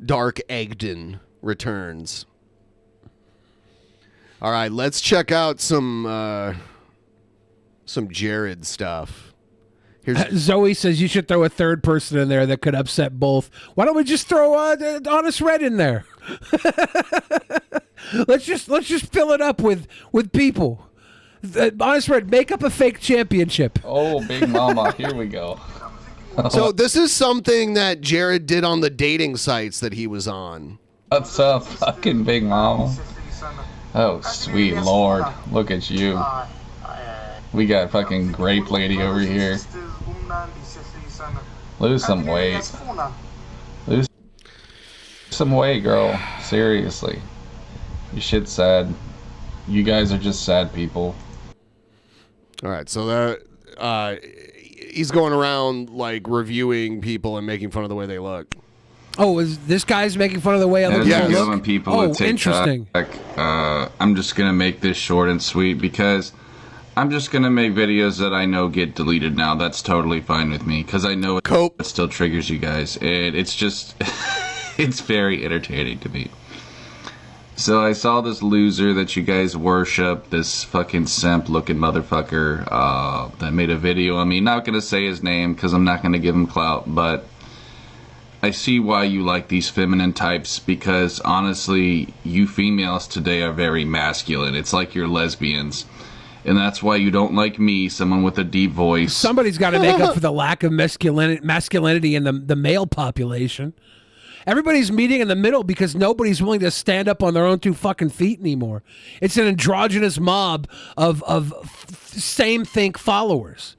Dark Eggden returns. All right, let's check out some Jared stuff. Zoe says you should throw a third person in there that could upset both. Why don't we just throw Honest Red in there? let's just fill it up with people. Honest Red, make up a fake championship. Oh, Big Mama, here we go. So this is something that Jared did on the dating sites that he was on. What's up, fucking Big Mama? Oh, sweet Lord, look at you. We got fucking grape lady over here. Lose some weight. Lose some weight, girl. Seriously. You shit's sad. You guys are just sad people. All right, so that he's going around like reviewing people and making fun of the way they look. Oh, is this guy's making fun of the way other people look? People oh, with TikTok, interesting. I'm just gonna make this short and sweet because I'm just gonna make videos that I know get deleted now. That's totally fine with me because I know it still triggers you guys, and it's just it's very entertaining to me. So I saw this loser that you guys worship, this fucking simp-looking motherfucker that made a video on me. Not gonna say his name because I'm not gonna give him clout, but I see why you like these feminine types because honestly, you females today are very masculine. It's like you're lesbians. And that's why you don't like me, someone with a deep voice. Somebody's got to make up for the lack of masculinity in the male population. Everybody's meeting in the middle because nobody's willing to stand up on their own two fucking feet anymore. It's an androgynous mob of same-think followers.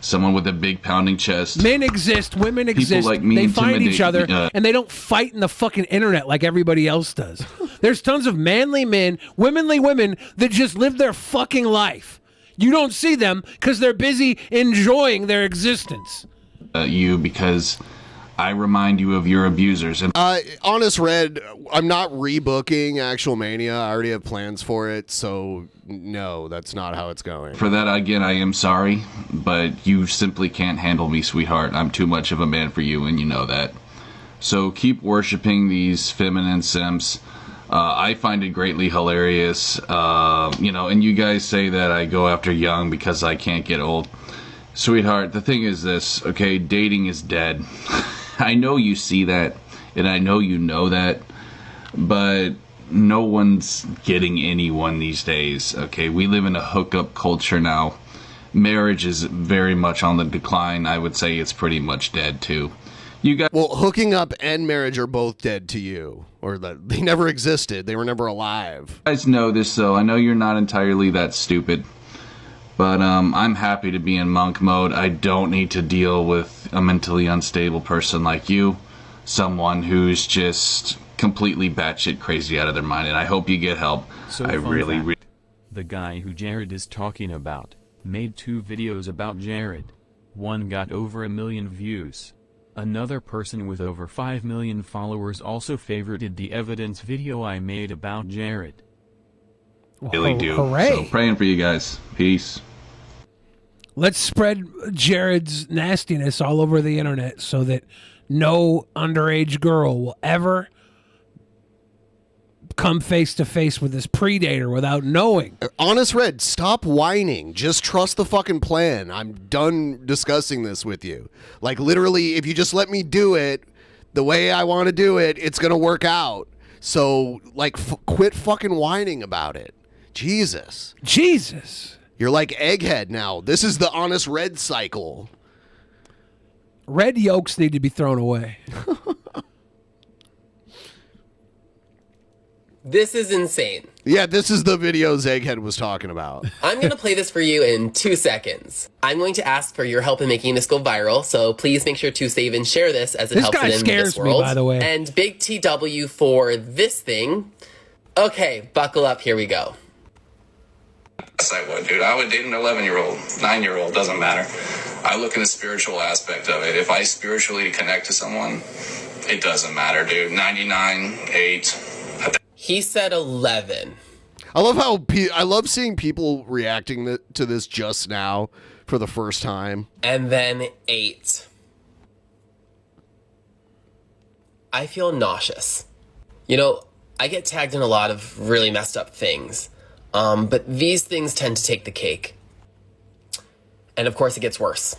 Someone with a big pounding chest. Men exist, women exist. Like me they find each other, me, and they don't fight in the fucking internet like everybody else does. There's tons of manly men, womanly women that just live their fucking life. You don't see them because they're busy enjoying their existence. Because I remind you of your abusers. And Honest Red, I'm not rebooking Actual Mania. I already have plans for it, so no, that's not how it's going. For that, again, I am sorry, but you simply can't handle me, sweetheart. I'm too much of a man for you, and you know that. So keep worshiping these feminine simps. I find it greatly hilarious, and you guys say that I go after young because I can't get old. Sweetheart, the thing is this, okay, dating is dead. I know you see that, and I know you know that, but no one's getting anyone these days, okay? We live in a hookup culture now. Marriage is very much on the decline. I would say it's pretty much dead, too. You guys... Well, hooking up and marriage are both dead to you, or that they never existed. They were never alive. You guys know this, though. I know you're not entirely that stupid. But I'm happy to be in monk mode. I don't need to deal with a mentally unstable person like you. Someone who's just completely batshit crazy out of their mind. And I hope you get help. So I really... The guy who Jared is talking about made 2 videos about Jared. One got over 1 million views. Another person with over 5 million followers also favorited the evidence video I made about Jared. Really do. Hooray. So praying for you guys. Peace. Let's spread Jared's nastiness all over the internet so that no underage girl will ever come face to face with this predator without knowing. Honest Red, stop whining. Just trust the fucking plan. I'm done discussing this with you. Like, literally, if you just let me do it the way I want to do it, it's going to work out. So, like, quit fucking whining about it. Jesus. You're like Egghead now. This is the Honest Red cycle. Red yolks need to be thrown away. This is insane. Yeah, this is the videos Egghead was talking about. I'm going to play this for you in 2 seconds. I'm going to ask for your help in making this go viral, so please make sure to save and share this as it This helps guy it in scares this world. me, by the way. And big TW for this thing. Okay, buckle up, here we go. Yes, I would, dude. I would date an 11-year-old, 9-year-old, doesn't matter. I look at the spiritual aspect of it. If I spiritually connect to someone, it doesn't matter, dude. 99, 8. He said 11. I love how I love seeing people reacting to this just now for the first time. And then 8. I feel nauseous. You know, I get tagged in a lot of really messed up things, but these things tend to take the cake. And of course, it gets worse.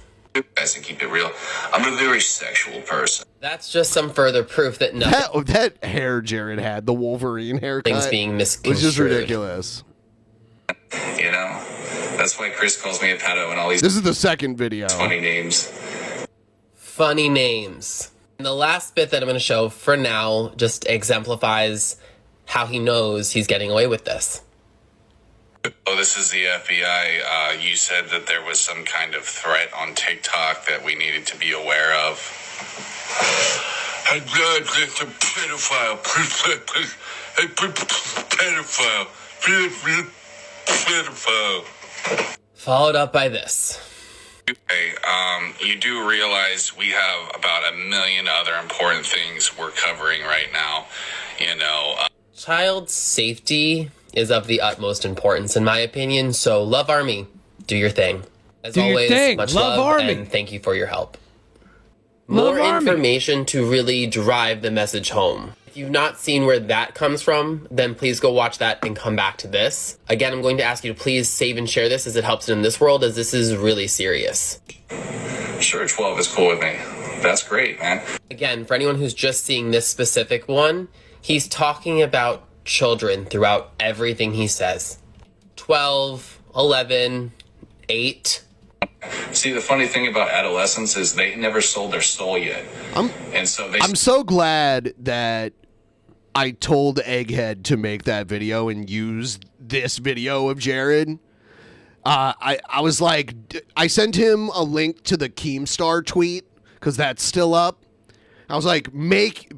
Guys, to keep it real, I'm a very sexual person. That's just some further proof that nothing. That hair Jared had, the Wolverine haircut, things being misconstrued. was just ridiculous. You know, that's why Chris calls me a pedo and all these. This is the second video. Funny names. Funny names. And the last bit that I'm going to show for now just exemplifies how he knows he's getting away with this. Oh, this is the FBI. You said that there was some kind of threat on TikTok that we needed to be aware of. It's a pedophile. Pedophile. Followed up by this. Okay, you do realize we have about 1 million other important things we're covering right now. You know, Child safety is of the utmost importance, in my opinion. So, Love Army, do your thing. As Do your always, thing. much Love love Army. and thank you for your help. Love More Army. information to really drive the message home. If you've not seen where that comes from, then please go watch that and come back to this. Again, I'm going to ask you to please save and share this as it helps it in this world, as this is really serious. sure, 12 is cool with me. That's great, man. Again, for anyone who's just seeing this specific one, he's talking about children throughout everything he says. 12, 11, 8. See, the funny thing about adolescents is they never sold their soul yet. And so I'm so glad that I told Egghead to make that video and use this video of Jared. I was like, I sent him a link to the Keemstar tweet because that's still up. I was like,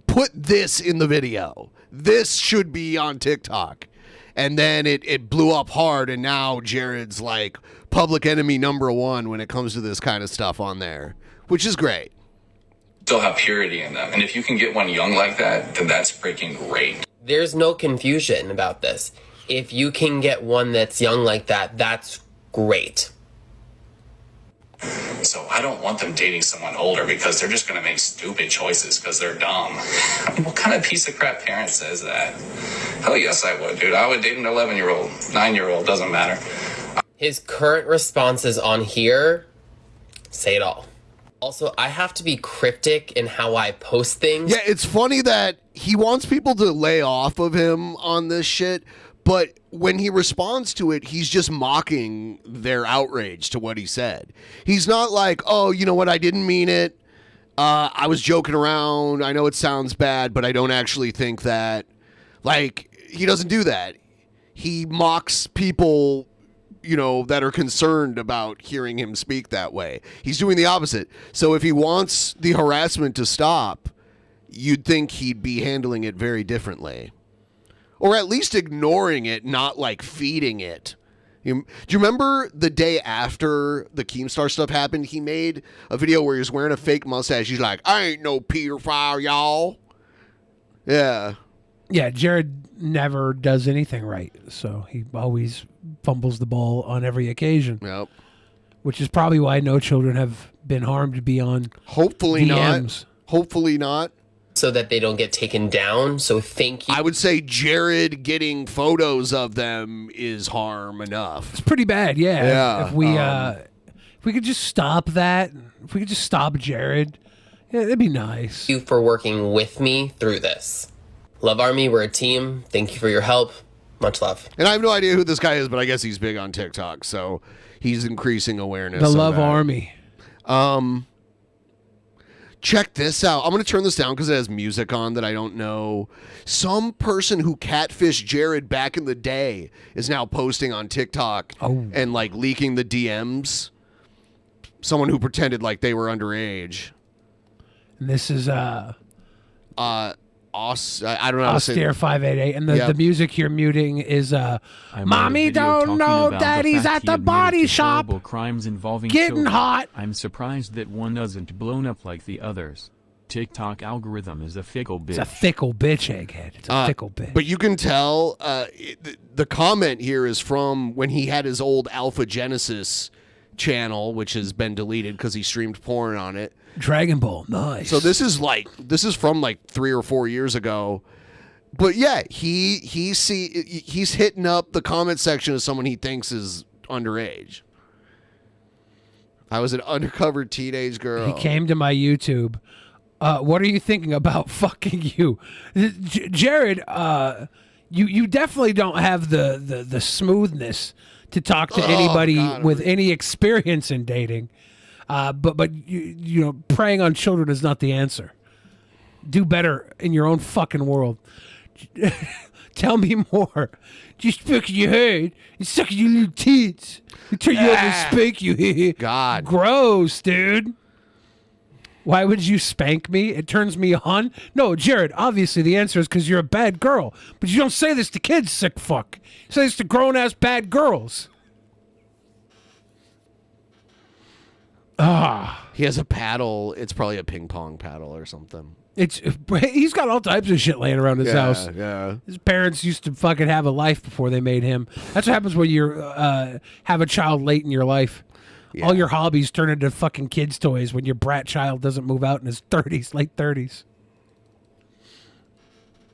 put this in the video. This should be on TikTok. And then it blew up hard, and now Jared's like public enemy #1 when it comes to this kind of stuff on there, which is great. still have purity in them. And if you can get one young like that, then that's freaking great. There's no confusion about this. If you can get one that's young like that, that's great. So I don't want them dating someone older because they're just going to make stupid choices because they're dumb. I mean, what kind of piece of crap parent says that? Hell yes, I would, dude. I would date an 11-year-old, 9-year-old, doesn't matter. His current responses on here say it all. Also, I have to be cryptic in how I post things. Yeah, it's funny that he wants people to lay off of him on this shit, but when he responds to it, he's just mocking their outrage to what he said. He's not like, oh, you know what, I didn't mean it. I was joking around. I know it sounds bad, but I don't actually think that. Like, he doesn't do that. He mocks people, you know, that are concerned about hearing him speak that way. He's doing the opposite. So if he wants the harassment to stop, you'd think he'd be handling it very differently. Or at least ignoring it, not like feeding it Do you remember the day after the Keemstar stuff happened? He made a video where he was wearing a fake mustache. He's like, I ain't no pedophile, y'all. Yeah. Yeah, Jared never does anything right, so he always fumbles the ball on every occasion. Yep. Which is probably why no children have been harmed beyond Hopefully DMs. not. Hopefully not. So that they don't get taken down. So thank you. I would say Jared getting photos of them is harm enough. It's pretty bad, yeah. Yeah. If we could just stop that, if we could just stop Jared, yeah, it'd be nice. Thank you for working with me through this. Love Army, we're a team. Thank you for your help. Much love. And I have no idea who this guy is, but I guess he's big on TikTok, so he's increasing awareness. The of Love that. Army. Check this out. I'm going to turn this down because it has music on that I don't know. Some person who catfished Jared back in the day is now posting on TikTok and like leaking the DMs. Someone who pretended like they were underage. And this is I don't know how to say Austere 588, and the music you're muting is Mommy don't know Daddy's at the body shop. Horrible crimes involving Getting children. hot. I'm surprised that one doesn't blown up like the others. TikTok algorithm is a fickle bitch. It's a fickle bitch, Egghead. It's a fickle bitch. But you can tell the comment here is from when he had his old Alpha Genesis channel, which has been deleted because he streamed porn on it. Dragon Ball, nice. So this is from like 3 or 4 years ago. But yeah, he's hitting up the comment section of someone he thinks is underage. I was an undercover teenage girl. He came to my YouTube. What are you thinking about fucking you? Jared, you definitely don't have the smoothness to talk to anybody with any experience in dating. But you know, preying on children is not the answer. Do better in your own fucking world. Tell me more. Just fucking your head and sucking your little tits. And turn you over and spank you. God. Gross, dude. Why would you spank me? It turns me on. No, Jared, obviously the answer is because you're a bad girl. But you don't say this to kids, sick fuck. You say this to grown-ass bad girls. He has a paddle. It's probably a ping pong paddle or something. He's got all types of shit laying around his house. Yeah. His parents used to fucking have a life before they made him. That's what happens when you have a child late in your life. Yeah. All your hobbies turn into fucking kids' toys when your brat child doesn't move out in his 30s, late 30s.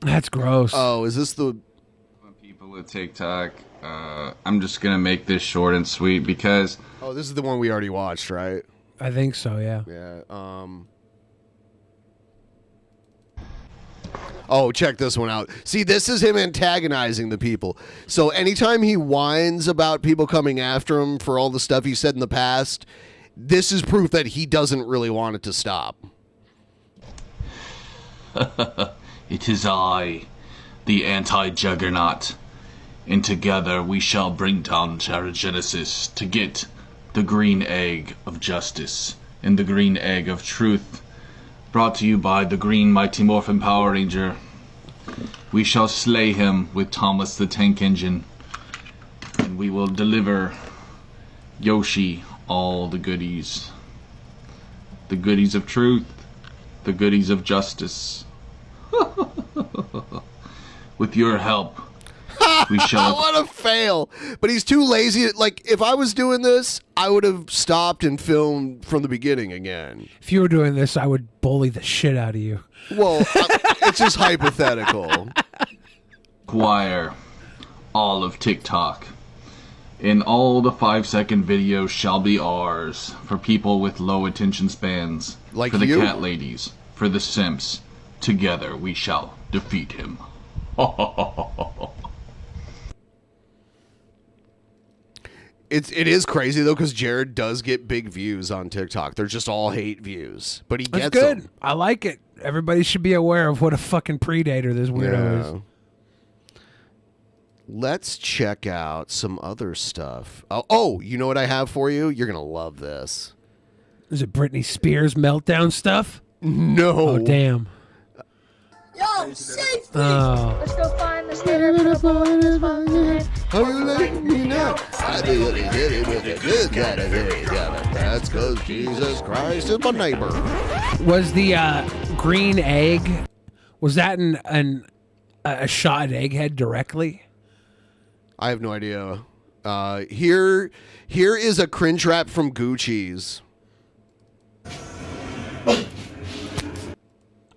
That's gross. Oh, is this the people with TikTok? I'm just gonna make this short and sweet because. Oh, this is the one we already watched, right? I think so. Yeah. Yeah. Oh, check this one out. See, this is him antagonizing the people. So anytime he whines about people coming after him for all the stuff he said in the past, this is proof that he doesn't really want it to stop. It is I, the anti-juggernaut, and together we shall bring down Genesis to get the green egg of justice and the green egg of truth. Brought to you by the Green Mighty Morphin Power Ranger. We shall slay him with Thomas the Tank Engine, and we will deliver Yoshi all the goodies. The goodies of truth, the goodies of justice. With your help, we shall... What a fail. But he's too lazy. Like, if I was doing this, I would have stopped and filmed from the beginning again. If you were doing this, I would bully the shit out of you. Well, it's just hypothetical. Acquire all of TikTok. And all the 5-second videos shall be ours for people with low attention spans. Like for the you? cat ladies, for the simps. Together we shall defeat him. It is crazy though, because Jared does get big views on TikTok. They're just all hate views, but he That's gets good. them. I like it. Everybody should be aware of what a fucking predator this weirdo is. Let's check out some other stuff. Oh, you know what I have for you? You're gonna love this. Is it Britney Spears meltdown stuff? No. Oh damn. Yo, safety! Oh. Let's go find the skater, put a ball in his fucking head. How you like me now? I really did it with a good kind of thing. That's because Jesus Christ is my neighbor. Was the green egg? Was that a shot at Egghead directly? I have no idea. Here is a cringe rap from Goocheese.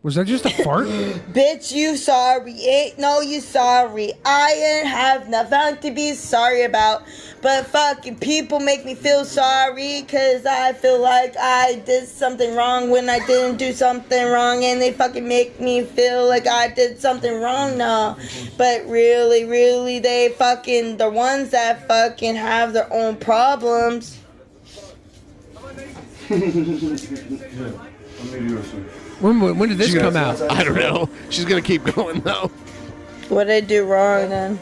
Was that just a fart? Bitch, you sorry. Ain't no you sorry. I ain't have nothing to be sorry about. But fucking people make me feel sorry because I feel like I did something wrong when I didn't do something wrong. And they fucking make me feel like I did something wrong now. But really, really, they fucking, the ones that fucking have their own problems. When did this come out? I don't know. She's gonna keep going though. What did I do wrong then?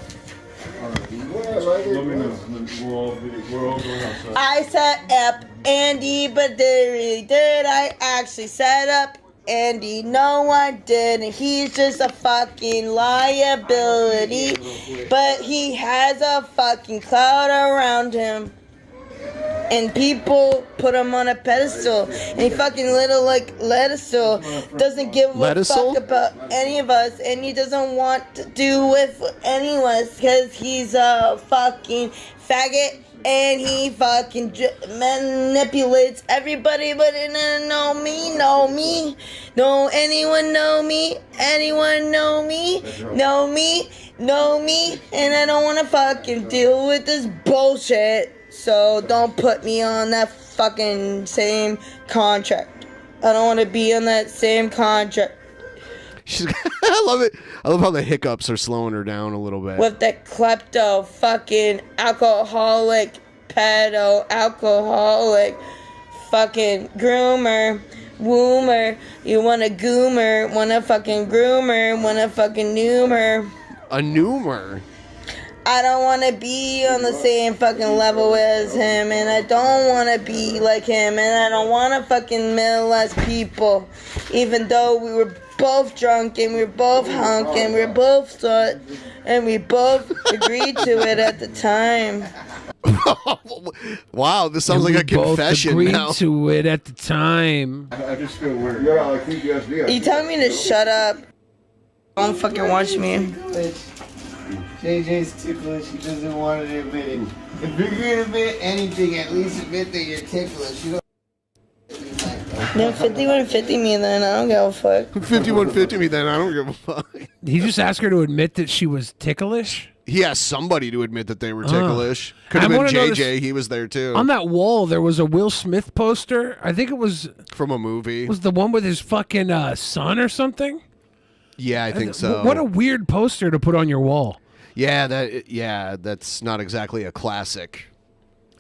I set up Andy, but really did I actually set up Andy? No, I didn't. He's just a fucking liability, but he has a fucking cloud around him. And people put him on a pedestal. And he fucking little like Lettucel doesn't give a fuck about any of us. And he doesn't want to do with any of us because he's a fucking faggot. And he fucking manipulates everybody. But it doesn't know me. No, anyone know me? Anyone know me? Know me? And I don't want to fucking deal with this bullshit. So don't put me on that fucking same contract. I don't want to be on that same contract. I love it. I love how the hiccups are slowing her down a little bit. With that klepto fucking alcoholic, pedo, alcoholic, fucking groomer, woomer. You want a goomer, want a fucking groomer, want a fucking noomer. A noomer? I don't want to be on the same fucking level as him, and I don't want to be like him, and I don't want to fucking molest people, even though we were both drunk, and we were both hunk, and we were both slut, and we both agreed to it at the time. Wow, this sounds like a confession agreed now. to it at the time. I just feel weird. Yeah, I think you Are you telling me to shut up? Don't fucking watch me. JJ's ticklish, he doesn't want to admit it. If you're gonna admit anything, at least admit that you're ticklish. You don't. Then 5150 me then, I don't give a fuck. 5150 me then, I don't give a fuck. He just asked her to admit that she was ticklish? He asked somebody to admit that they were ticklish. Could have been JJ, he was there too. On that wall, there was a Will Smith poster. I think it was... From a movie. Was the one with his fucking son or something? Yeah, I think so. What a weird poster to put on your wall. Yeah, that's not exactly a classic.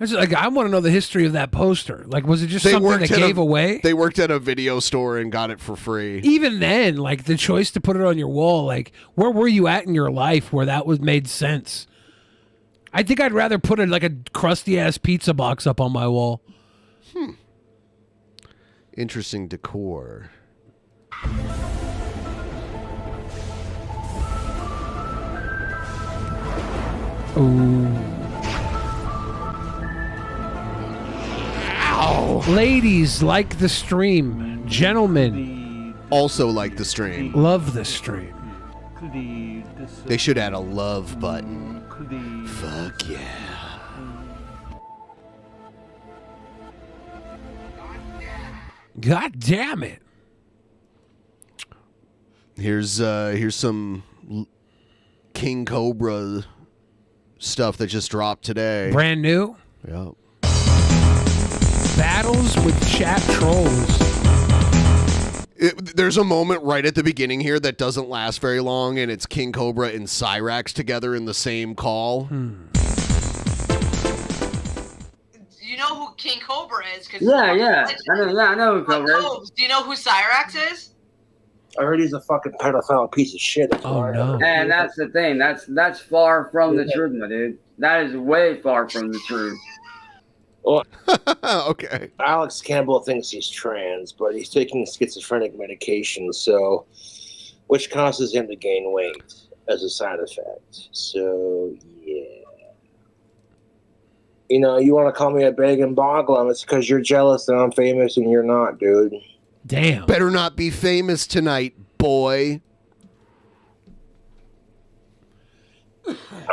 I want to know the history of that poster. Like, was it just something they gave away? They worked at a video store and got it for free. Even then, like, the choice to put it on your wall, like, where were you at in your life where that made sense? I think I'd rather put a crusty-ass pizza box up on my wall. Interesting decor. Ooh. Ow. Ladies, like the stream. Gentlemen, also like the stream. Love the stream. They should add a love button. Fuck yeah. God damn it. Here's some King Cobra stuff that just dropped today. Brand new? Yep. Battles with chat trolls. There's a moment right at the beginning here that doesn't last very long, and it's King Cobra and Cyrax together in the same call. You know who King Cobra is? Yeah. I know who Cobra is. Do you know who Cyrax is? I heard he's a fucking pedophile piece of shit. Oh no! And that's the thing. That's far from the truth, my dude. That is way far from the truth. Well, okay. Alex Campbell thinks he's trans, but he's taking schizophrenic medication. So which causes him to gain weight as a side effect. So, yeah. You know, you want to call me a begging boglum, it's because you're jealous that I'm famous and you're not, dude. Damn. Better not be famous tonight, boy.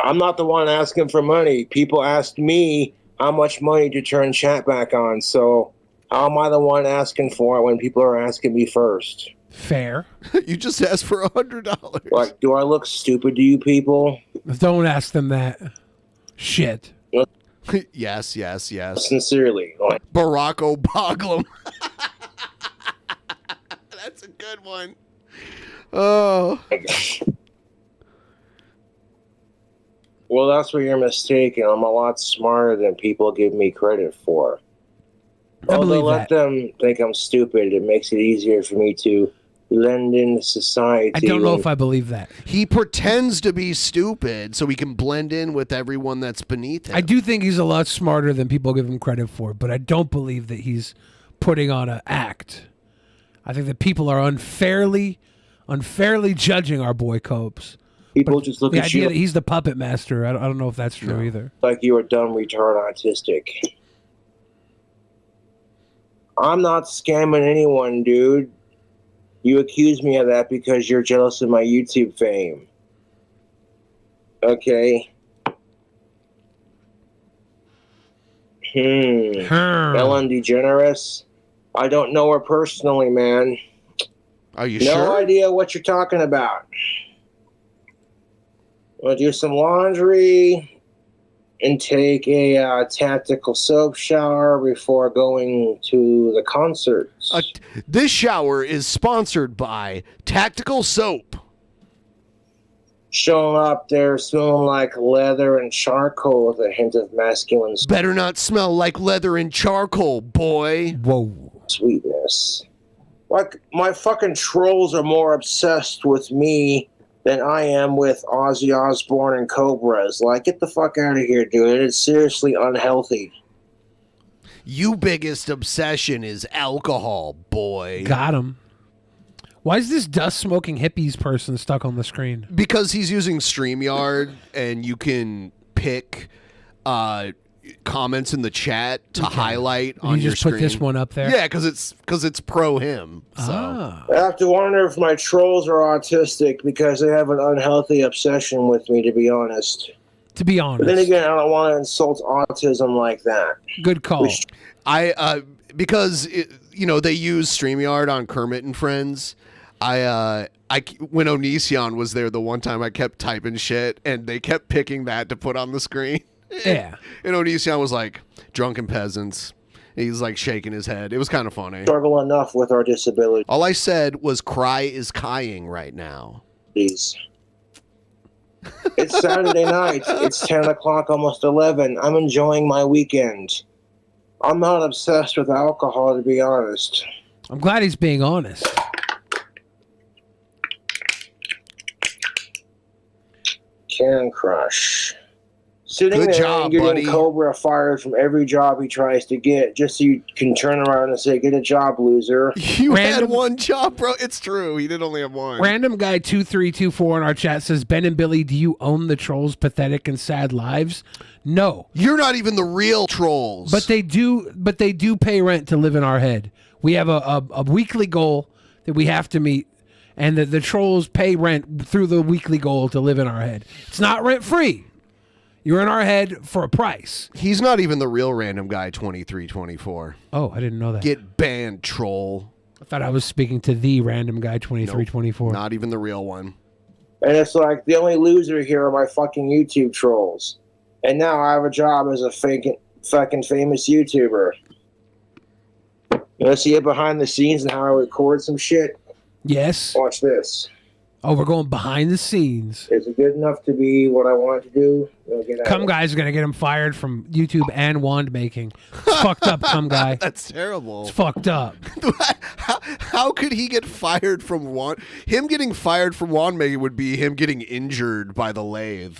I'm not the one asking for money. People asked me how much money to turn chat back on, so how am I the one asking for it when people are asking me first? Fair. You just asked for $100. Like, do I look stupid to you people? Don't ask them that. Shit. Yes. Sincerely. Barack Obama. That's a good one. Oh. Well, that's where you're mistaken. I'm a lot smarter than people give me credit for. Although let them think I'm stupid, it makes it easier for me to blend into society. I don't know if I believe that. He pretends to be stupid so he can blend in with everyone that's beneath him. I do think he's a lot smarter than people give him credit for, but I don't believe that he's putting on an act. I think that people are unfairly judging our boy Copes. People just look the at idea you that he's the puppet master. I don't know if that's true either. like you're a dumb retard autistic. I'm not scamming anyone, dude. You accuse me of that because you're jealous of my YouTube fame. Okay. Ellen DeGeneres? I don't know her personally, man. Are you no sure? No idea what you're talking about. I'll do some laundry and take a tactical soap shower before going to the concert. This shower is sponsored by Tactical Soap. Showing up there smelling like leather and charcoal with a hint of masculine Better not smell like leather and charcoal, boy. Whoa. Sweetness. Like, my fucking trolls are more obsessed with me than I am with Ozzy Osbourne and Cobras. Like, get the fuck out of here, dude. It's seriously unhealthy. You biggest obsession is alcohol, boy. Got him. Why is this dust-smoking hippies person stuck on the screen? Because he's using StreamYard, and you can pick comments in the chat to highlight And on you your just screen. put this one up there? Yeah, because it's pro him. So. I have to wonder if my trolls are autistic because they have an unhealthy obsession with me, to be honest. To be honest. But then again, I don't want to insult autism like that. Good call. Because they use StreamYard on Kermit and Friends. When Onision was there the one time, I kept typing shit, and they kept picking that to put on the screen. Yeah. And Onision was like, "Drunken Peasants." He's like shaking his head. It was kind of funny. Struggle enough with our disability. All I said was cry is kying right now. Please. It's Saturday night. It's 10 o'clock, almost 11. I'm enjoying my weekend. I'm not obsessed with alcohol, to be honest. I'm glad he's being honest. Can Crush. Sitting Good there job, and getting buddy. Cobra fired from every job he tries to get, just so you can turn around and say, "Get a job, loser." You had one job, bro. It's true. He did only have one. Random guy 2324 in our chat says, Ben and Billy, do you own the trolls' pathetic and sad lives? No. You're not even the real trolls. But they do pay rent to live in our head. We have a weekly goal that we have to meet, and the trolls pay rent through the weekly goal to live in our head. It's not rent free. You're in our head for a price. He's not even the real random guy 2324. Oh, I didn't know that. Get banned, troll. I thought I was speaking to the random guy 2324. Not even the real one. And it's like, the only loser here are my fucking YouTube trolls. And now I have a job as a fucking famous YouTuber. You want to see it behind the scenes and how I record some shit? Yes. Watch this. Oh, we're going behind the scenes. Is it good enough to be what I want it to do? Cum Guy's going to get him fired from YouTube and wand making. It's fucked up, Cum Guy. That's terrible. It's fucked up. How could he get fired from wand? Him getting fired from wand making would be him getting injured by the lathe.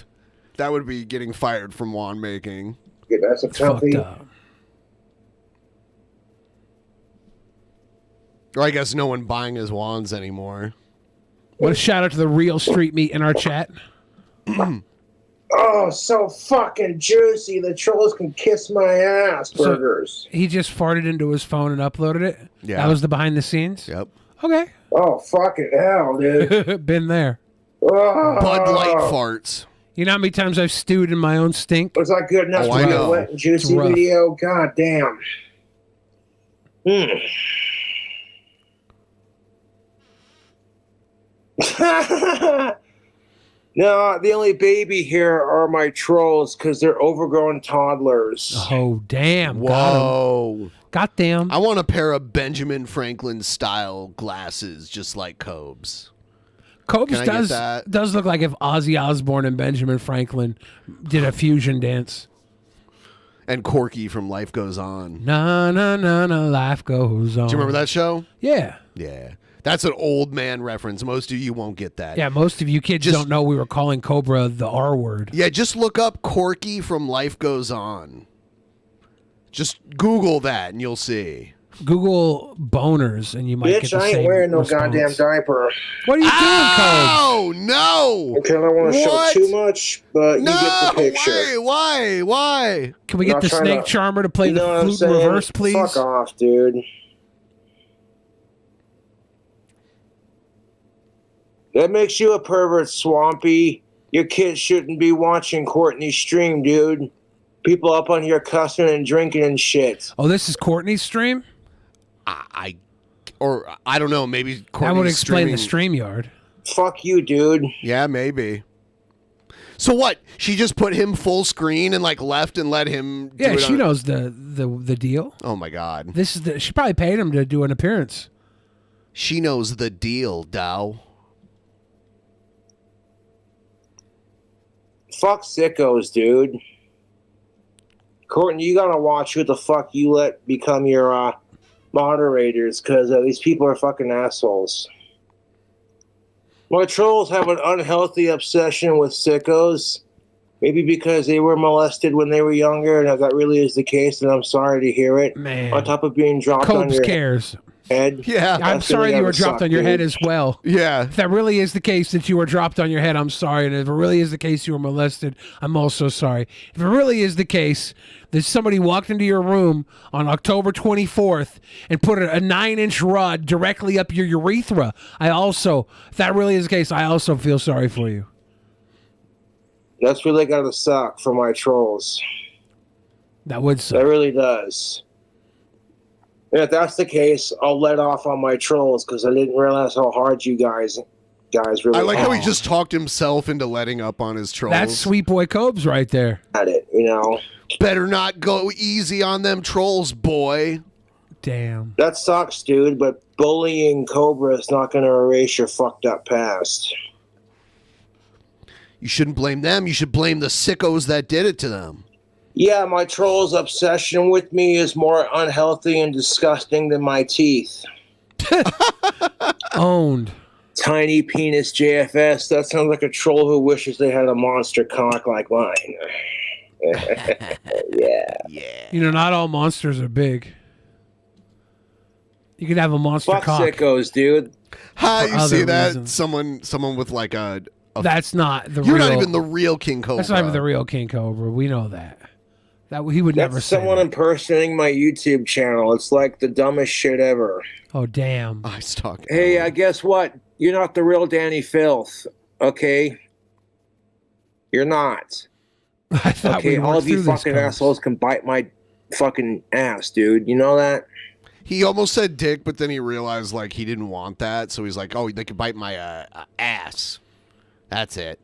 That would be getting fired from wand making. Yeah, that's a fucked up. Or I guess no one buying his wands anymore. What a shout out to the real street meat in our chat. Oh, so fucking juicy. The trolls can kiss my ass. Burgers. So he just farted into his phone and uploaded it? Yeah. That was the behind the scenes? Yep. Okay. Oh, fucking hell, dude. Been there. Bud Light farts. You know how many times I've stewed in my own stink? Was that good enough Oh, to I be a know. wet and juicy rough. video? God damn. No, the only baby here are my trolls because they're overgrown toddlers. Oh, damn. Whoa. Got damn. I want a pair of Benjamin Franklin style glasses just like Cobes. Cobes Can I get does that? does look like if Ozzy Osbourne and Benjamin Franklin did a fusion dance. And Corky from Life Goes On. Na na na na, life goes on. Do you remember that show? Yeah. Yeah. That's an old man reference. Most of you won't get that. Yeah, most of you kids don't know we were calling Cobra the R word. Yeah, just look up Corky from Life Goes On. Just Google that and you'll see. Google boners and you might get Bitch, the I ain't same wearing no response. goddamn diaper. What are you doing, Cobes? Oh, no. Okay, I don't want to show What? too much, but you get the picture. Why? Can we get Not the trying snake to- charmer to play You know what the I'm flute in saying? reverse, please? Fuck off, dude. That makes you a pervert, Swampy. Your kids shouldn't be watching Courtney's stream, dude. People up on here cussing and drinking and shit. Oh, this is Courtney's stream? I don't know. Maybe Courtney's That would explain streaming. the StreamYard. Fuck you, dude. Yeah, maybe. So what? She just put him full screen and like left and let him. Yeah, do it she on- knows the deal. Oh my god. This is she probably paid him to do an appearance. She knows the deal, Dow. Fuck sickos, dude. Courtney, you gotta watch who the fuck you let become your moderators, because these people are fucking assholes. My trolls have an unhealthy obsession with sickos. Maybe because they were molested when they were younger, and if that really is the case, then I'm sorry to hear it. Man. On top of being dropped on Cobes your cares. head. Yeah. I'm That's sorry gonna you were gotta dropped suck, on your head dude. as well. Yeah. If that really is the case that you were dropped on your head, I'm sorry. And if it really is the case you were molested, I'm also sorry. If it really is the case that somebody walked into your room on October 24th and put a 9-inch rod directly up your urethra, if that really is the case, I also feel sorry for you. That's really gotta suck for my trolls. That would suck. That really does. And if that's the case, I'll let off on my trolls because I didn't realize how hard you guys really I like how he are just talked himself into letting up on his trolls. That's Sweet Boy Cobes right there. at it, you know. Better not go easy on them trolls, boy. Damn. That sucks, dude, but bullying Cobra is not going to erase your fucked up past. You shouldn't blame them. You should blame the sickos that did it to them. Yeah, my troll's obsession with me is more unhealthy and disgusting than my teeth. Owned. Tiny penis JFS. That sounds like a troll who wishes they had a monster cock like mine. Yeah. You know, not all monsters are big. You could have a monster Fuck cock. sickos, dude. How For you see other that? reasons. Someone with like a That's not the You're real. not even the real King Cobra. That's not even the real King Cobra. We know that. That he would never That's say. someone impersonating my YouTube channel. It's like the dumbest shit ever. Oh damn! I talking. Hey, guess what? You're not the real Danny Filth, okay? You're not. I thought Okay, we all worked of you through this, fucking Cobes. assholes can bite my fucking ass, dude. You know that? He almost said dick, but then he realized like he didn't want that, so he's like, "Oh, they could bite my ass." That's it.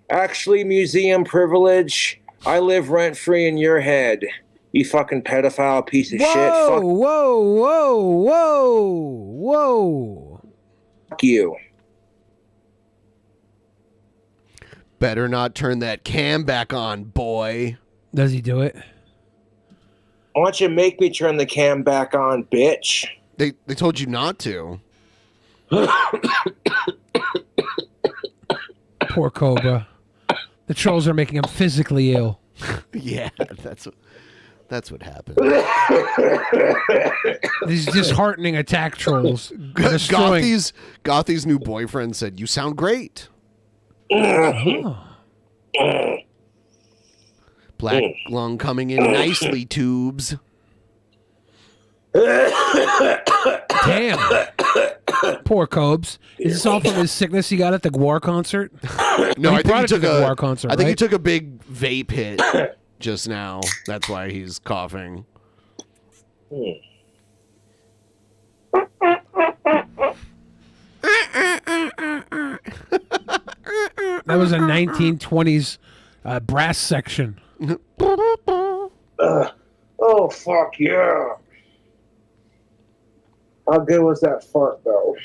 Actually, museum privilege. I live rent free in your head. You fucking pedophile piece of shit. Whoa! Whoa! Whoa! Whoa! Whoa! Fuck you. Better not turn that cam back on, boy. Does he do it? Why don't you make me turn the cam back on, bitch? They told you not to. Poor Cobra. The trolls are making him physically ill. Yeah, that's. That's what happened. These disheartening attack trolls. Destroying- Gothy's new boyfriend said, "You sound great." Oh. Black lung coming in nicely, tubes. Damn. Poor Cobes. Is this all from his sickness he got at the Gwar concert? No, I think he took the a Gwar concert. I think he right? took a big vape hit just now. That's why he's coughing. That was a 1920s brass section. Oh, fuck yeah. How good was that fart, though?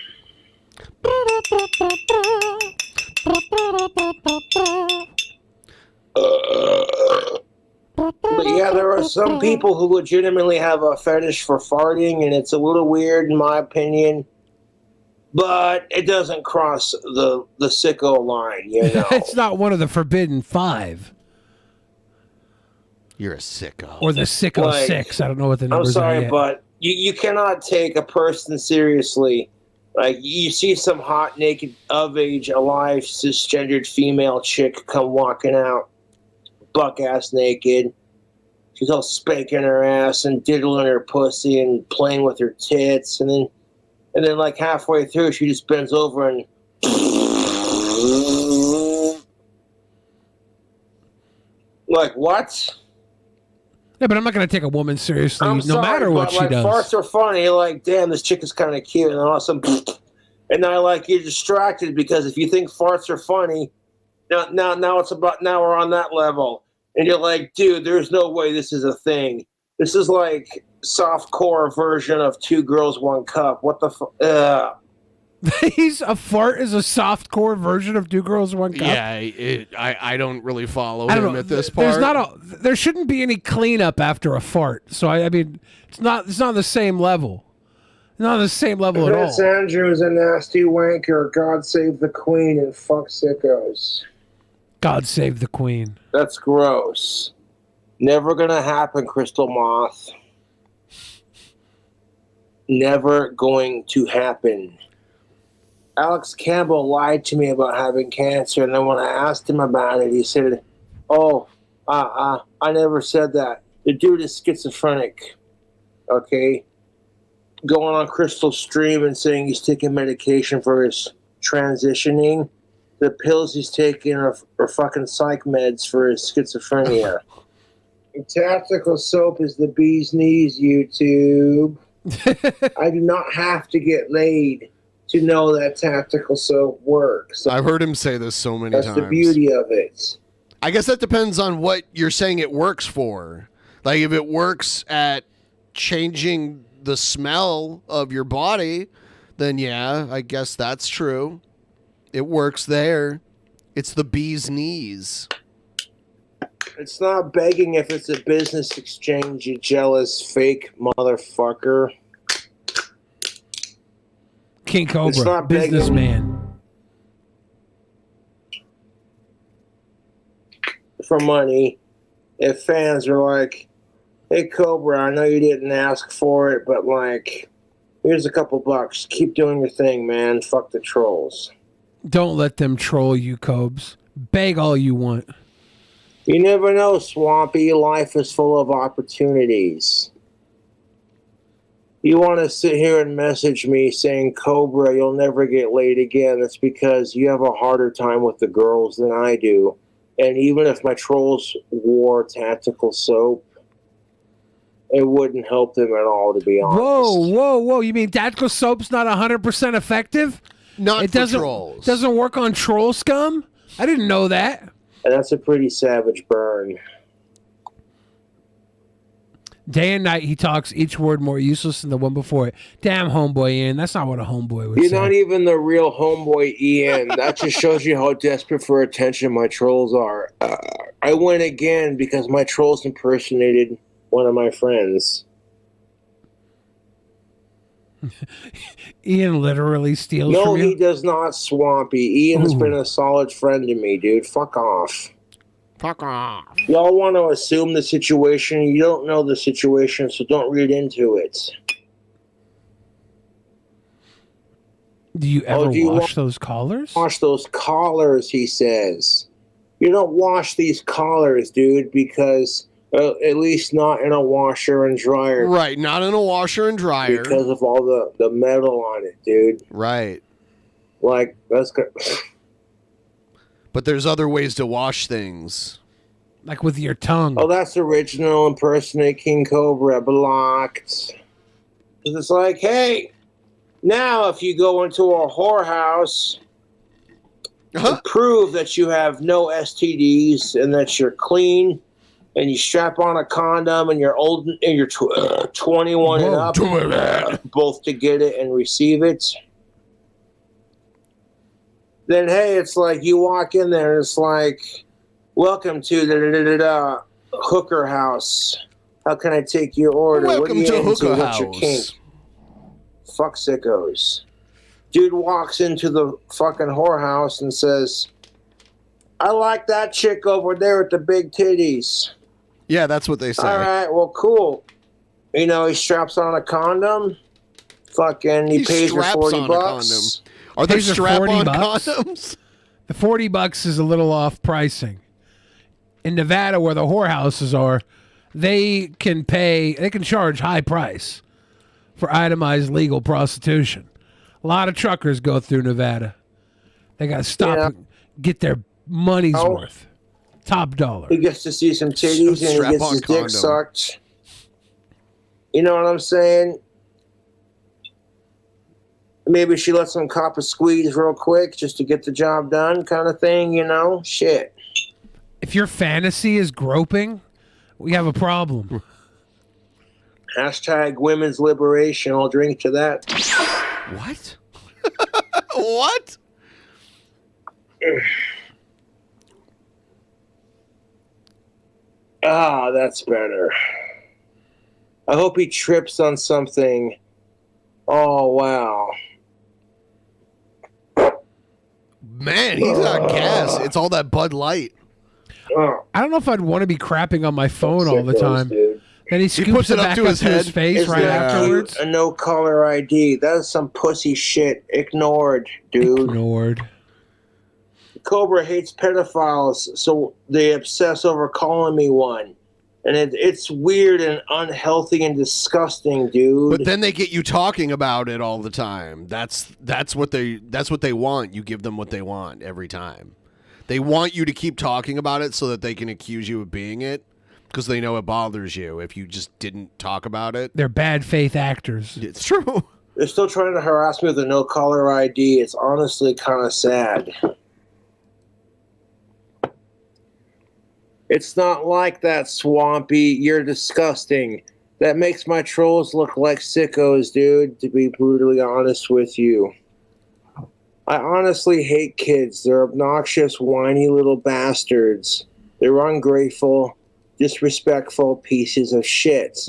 But yeah, there are some people who legitimately have a fetish for farting, and it's a little weird in my opinion. But it doesn't cross the sicko line, you know. It's not one of the forbidden 5. You're a sicko. Or the sicko Like, 6. I don't know what the I'm numbers are sorry, yet. but you cannot take a person seriously. Like, you see some hot, naked, of age, alive, cisgendered female chick come walking out, buck-ass naked. She's all spanking her ass and diddling her pussy and playing with her tits. And then like, halfway through, she just bends over and... Like, what? Yeah, but I'm not going to take a woman seriously I'm no sorry, matter what but, she like, does. farts are funny. You're like, damn, this chick is kind of cute, and then all of a sudden, and now like you're distracted because if you think farts are funny, now it's about now we're on that level, and you're like, dude, there's no way this is a thing. This is like softcore version of Two Girls One Cup. What the fuck? A fart is a softcore version of Two Girls One Cup. Yeah, I don't really follow I don't him know. at this part. There shouldn't be any cleanup after a fart. So I mean, it's not on the same level. Not on the same level at all. Prince Andrew is a nasty wanker. God save the Queen and fuck sickos. God save the Queen. That's gross. Never gonna happen, Crystal Moth. Never going to happen. Alex Campbell lied to me about having cancer, and then when I asked him about it, he said, I never said that. The dude is schizophrenic, okay? Going on Crystal's stream and saying he's taking medication for his transitioning. The pills he's taking are fucking psych meds for his schizophrenia. Tactical soap is the bee's knees, YouTube. I do not have to get laid to know that tactical soap works. I've heard him say this so many times. That's the beauty of it. I guess that depends on what you're saying it works for. Like, if it works at changing the smell of your body, then yeah, I guess that's true. It works there. It's the bee's knees. It's not begging if it's a business exchange, you jealous fake motherfucker. King It's Cobra, not begging. businessman. For money. If fans are like, hey Cobra, I know you didn't ask for it, but like, here's a couple bucks. Keep doing your thing, man. Fuck the trolls. Don't let them troll you, Cobes. Beg all you want. You never know, Swampy. Life is full of opportunities. You want to sit here and message me saying, Cobra, you'll never get laid again. That's because you have a harder time with the girls than I do. And even if my trolls wore tactical soap, it wouldn't help them at all, to be honest. Whoa. You mean tactical soap's not 100% effective? Not it for doesn't, trolls. Doesn't work on troll scum? I didn't know that. And that's a pretty savage burn. Day and night he talks, each word more useless than the one before it. Damn, homeboy Ian. That's not what a homeboy would You're say. not even the real homeboy Ian. That just shows you how desperate for attention my trolls are. I win again because my trolls impersonated one of my friends. Ian literally steals No, from you? he does not, Swampy. Ian's Ooh. been a solid friend to me, dude. Fuck off. Fuck off. Y'all want to assume the situation. You don't know the situation, so don't read into it. Do you ever wash those collars? Wash those collars, he says. You don't wash these collars, dude, because at least not in a washer and dryer. Right, not in a washer and dryer. Because of all the metal on it, dude. Right. Like, that's good. But there's other ways to wash things. Like with your tongue. Oh, that's original. Impersonate King Cobra. Blocked. It's like, hey, now if you go into a whorehouse and prove that you have no STDs and that you're clean and you strap on a condom and you're old and you're 21 and up, both to get it and receive it, then hey, it's like you walk in there and it's like, welcome to the hooker house. How can I take your order? Welcome what are you to into? hooker What's your house. kink? Fuck sickos. Dude walks into the fucking whorehouse and says, I like that chick over there with the big titties. Yeah, that's what they say. All right, well, cool. You know, he straps on a condom. Fucking, he pays her straps on a $40. Are there Pays her strap-on $40? condoms? The $40 is a little off pricing. In Nevada, where the whorehouses are, they can charge high price for itemized legal prostitution. A lot of truckers go through Nevada. They got to stop and get their money's worth. Top dollar. He gets to see some titties and he gets his dick sucked. You know what I'm saying? Maybe she lets him cop a squeeze real quick just to get the job done, kind of thing, you know? Shit. If your fantasy is groping, we have a problem. Hashtag women's liberation. I'll drink to that. What? What? Ah, that's better. I hope he trips on something. Oh, wow. Man, he's on gas. It's all that Bud Light. I don't know if I'd want to be crapping on my phone all the time. Then he scoops puts it it up back to up his to his head. face Is right that afterwards. a no caller ID? That is some pussy shit. Ignored, dude. Ignored. Cobra hates pedophiles, so they obsess over calling me one. And it's weird and unhealthy and disgusting, dude. But then they get you talking about it all the time. That's what they want. You give them what they want every time. They want you to keep talking about it so that they can accuse you of being it, because they know it bothers you if you just didn't talk about it. They're bad faith actors. It's true. They're still trying to harass me with a no caller ID. It's honestly kind of sad. It's not like that, Swampy. You're disgusting. That makes my trolls look like sickos, dude, to be brutally honest with you. I honestly hate kids. They're obnoxious, whiny little bastards. They're ungrateful, disrespectful pieces of shit.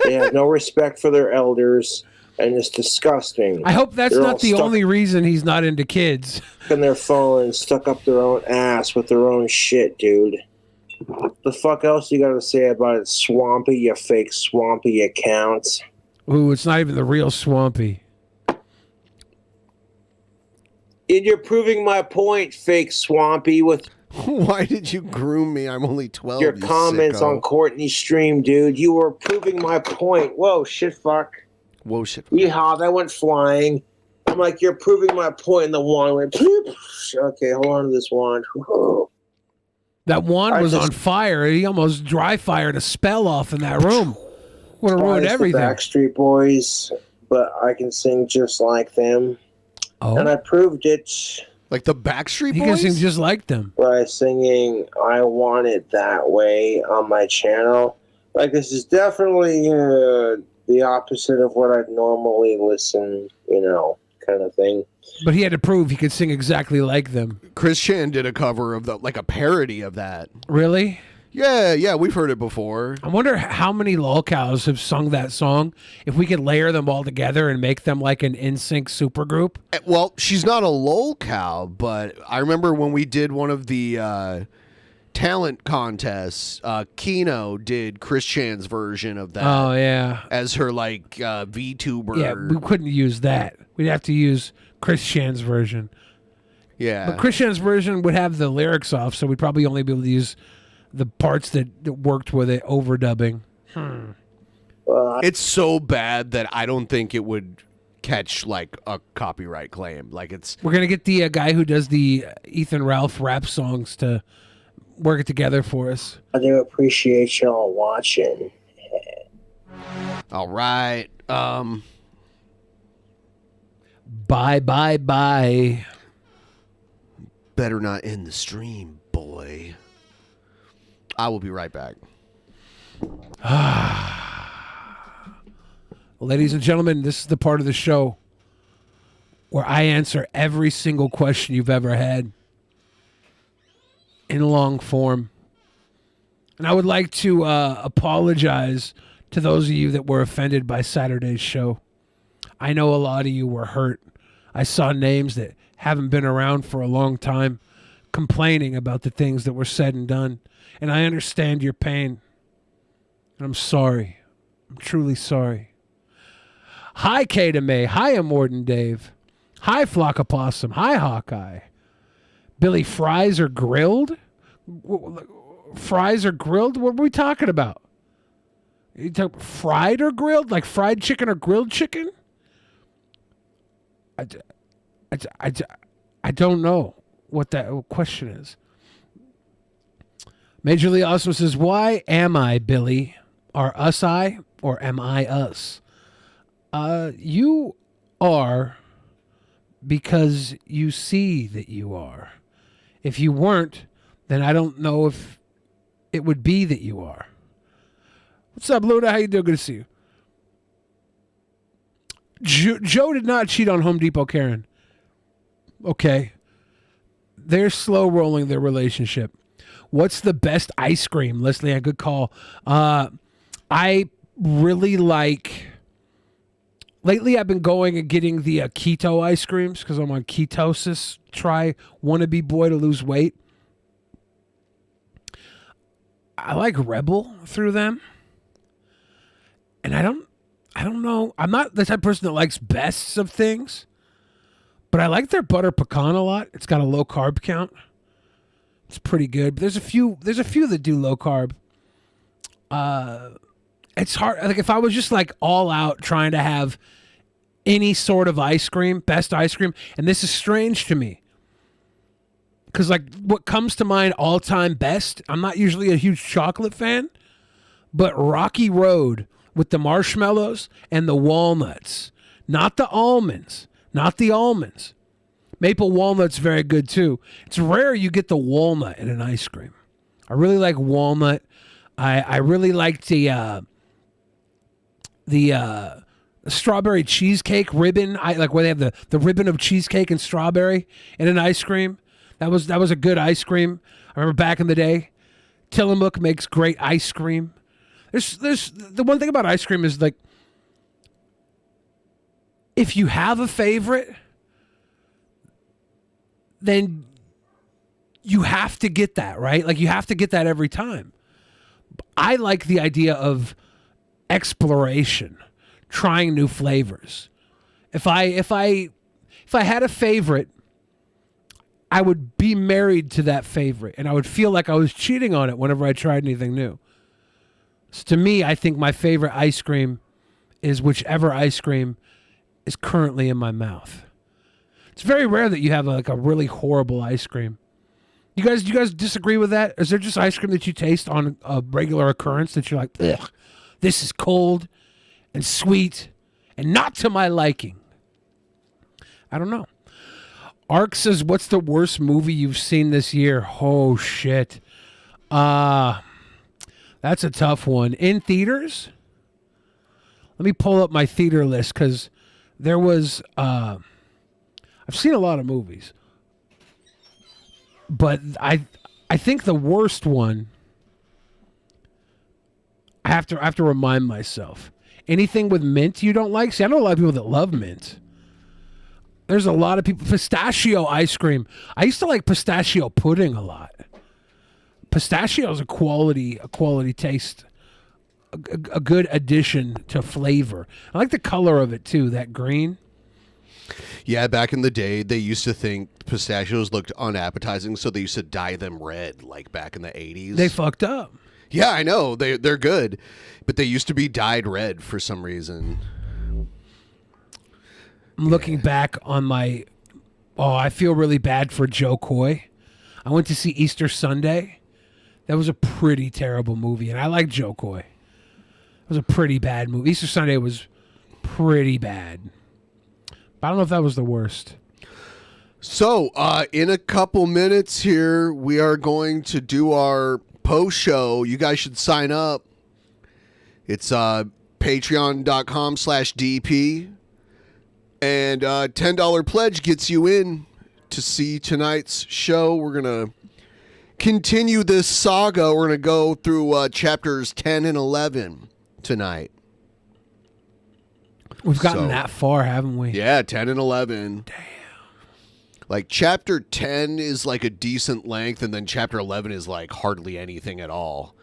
They have no respect for their elders, and it's disgusting. I hope that's They're not all the stuck only reason he's not into kids. in their phone and stuck up their own ass with their own shit, dude. The fuck else you gotta say about it, Swampy, you fake Swampy account? Ooh, it's not even the real Swampy. And you're proving my point, fake Swampy, with Why did you groom me? I'm only 12. your you comments sicko. on Courtney's stream, dude. You were proving my point. Whoa, shit, fuck. Whoa, shit. Yeehaw, that went flying. I'm like, you're proving my point, and the wand went, bloop. Okay, hold on to this wand. Whoa. That wand I was just- on fire. He almost dry fired a spell off in that room. Would have ruined Twice everything. The Backstreet Boys, but I can sing just like them. Oh. And I proved it. Like the Backstreet He can Boys? sing just like them. By singing I Want It That Way on my channel. Like, this is definitely the opposite of what I'd normally listen, you know, kind of thing. But he had to prove he could sing exactly like them. Chris Chan did a cover of like a parody of that. Really? Yeah, we've heard it before. I wonder how many lolcows have sung that song. If we could layer them all together and make them like an NSYNC supergroup. Well, she's not a lol cow, but I remember when we did one of the talent contests. Kino did Chris Chan's version of that. Oh, yeah. As her like VTuber. Yeah, we couldn't use that. We'd have to use Chris Chan's version. Yeah. But Chris Chan's version would have the lyrics off, so we'd probably only be able to use the parts that worked with it, overdubbing. It's so bad that I don't think it would catch like a copyright claim. Like it's We're going to get the guy who does the Ethan Ralph rap songs to work it together for us. I do appreciate y'all watching. All right. Bye, bye, bye. Better not end the stream, boy. I will be right back. Ladies and gentlemen, this is the part of the show where I answer every single question you've ever had in long form. And I would like to apologize to those of you that were offended by Saturday's show. I know a lot of you were hurt. I saw names that haven't been around for a long time complaining about the things that were said and done. And I understand your pain. And I'm sorry. I'm truly sorry. Hi, K to May. Hi, Immortan Dave. Hi, Flock of Possum. Hi, Hawkeye. Billy, fries are grilled? Fries are grilled? What are we talking about? You talk fried or grilled? Like fried chicken or grilled chicken? I don't know what that question is. Major Lee Awesome says, why am I, Billy? Are us I or am I us? You are because you see that you are. If you weren't, then I don't know if it would be that you are. What's up, Luna? How you doing? Good to see you. Joe did not cheat on Home Depot Karen. Okay. They're slow rolling their relationship. What's the best ice cream? Leslie, a good call. I really like... Lately, I've been going and getting the keto ice creams because I'm on ketosis. Try wannabe boy to lose weight. I like Rebel through them. And I don't know. I'm not the type of person that likes bests of things. But I like their butter pecan a lot. It's got a low carb count. It's pretty good. But there's a few that do low carb. It's hard. Like if I was just like all out trying to have any sort of ice cream, best ice cream, and this is strange to me. Because like what comes to mind all time best, I'm not usually a huge chocolate fan, but Rocky Road with the marshmallows and the walnuts, not the almonds. Maple walnut's very good too. It's rare you get the walnut in an ice cream. I really like walnut. I really like the strawberry cheesecake ribbon. I like where they have the ribbon of cheesecake and strawberry in an ice cream. That was a good ice cream. I remember back in the day. Tillamook makes great ice cream. There's the one thing about ice cream is like if you have a favorite, then you have to get that, right? Like you have to get that every time. I like the idea of exploration, trying new flavors. If I had a favorite, I would be married to that favorite, and I would feel like I was cheating on it whenever I tried anything new. So to me, I think my favorite ice cream is whichever ice cream is currently in my mouth. It's very rare that you have a really horrible ice cream. Do you guys disagree with that? Is there just ice cream that you taste on a regular occurrence that you're like, ugh, this is cold and sweet and not to my liking? I don't know. Ark says, what's the worst movie you've seen this year? Oh, shit. That's a tough one. In theaters? Let me pull up my theater list because there was... I've seen a lot of movies. But I think the worst one... I have to remind myself. Anything with mint you don't like? See, I know a lot of people that love mint. There's a lot of people. Pistachio ice cream. I used to like pistachio pudding a lot. pistachio is a quality taste, a good addition to flavor. I like the color of it too, that green. Yeah, back in the day, they used to think pistachios looked unappetizing, so they used to dye them red, like back in the 80s. They fucked up. Yeah, I know. They're good, but they used to be dyed red for some reason. I'm looking back on my... Oh, I feel really bad for Joe Coy. I went to see Easter Sunday. That was a pretty terrible movie, and I like Joe Coy. It was a pretty bad movie. Easter Sunday was pretty bad. But I don't know if that was the worst. So, in a couple minutes here, we are going to do our post show. You guys should sign up. It's patreon.com/DP. And $10 pledge gets you in to see tonight's show. We're going to continue this saga. We're going to go through chapters 10 and 11 tonight. We've gotten that far, haven't we? Yeah, 10 and 11. Damn. Like, chapter 10 is like a decent length, and then chapter 11 is like hardly anything at all.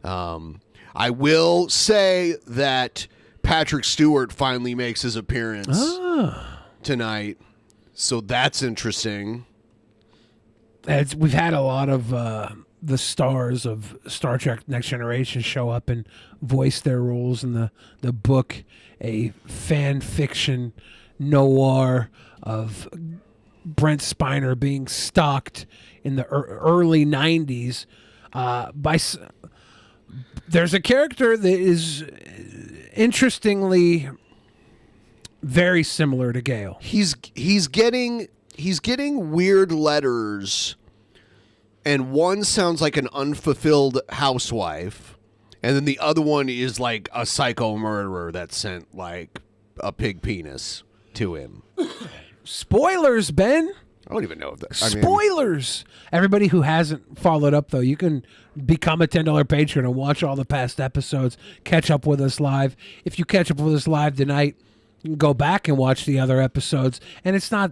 I will say that Patrick Stewart finally makes his appearance tonight, so that's interesting. We've had a lot of the stars of Star Trek Next Generation show up and voice their roles in the book, a fan fiction noir of Brent Spiner being stalked in the early 90s by... There's a character that is interestingly very similar to Gale. He's getting weird letters, and one sounds like an unfulfilled housewife, and then the other one is like a psycho murderer that sent like a pig penis to him. Spoilers, Ben. I don't even know if that. Spoilers. Everybody who hasn't followed up, though, you can become a $10 patron and watch all the past episodes. Catch up with us live. If you catch up with us live tonight, you can go back and watch the other episodes. And it's not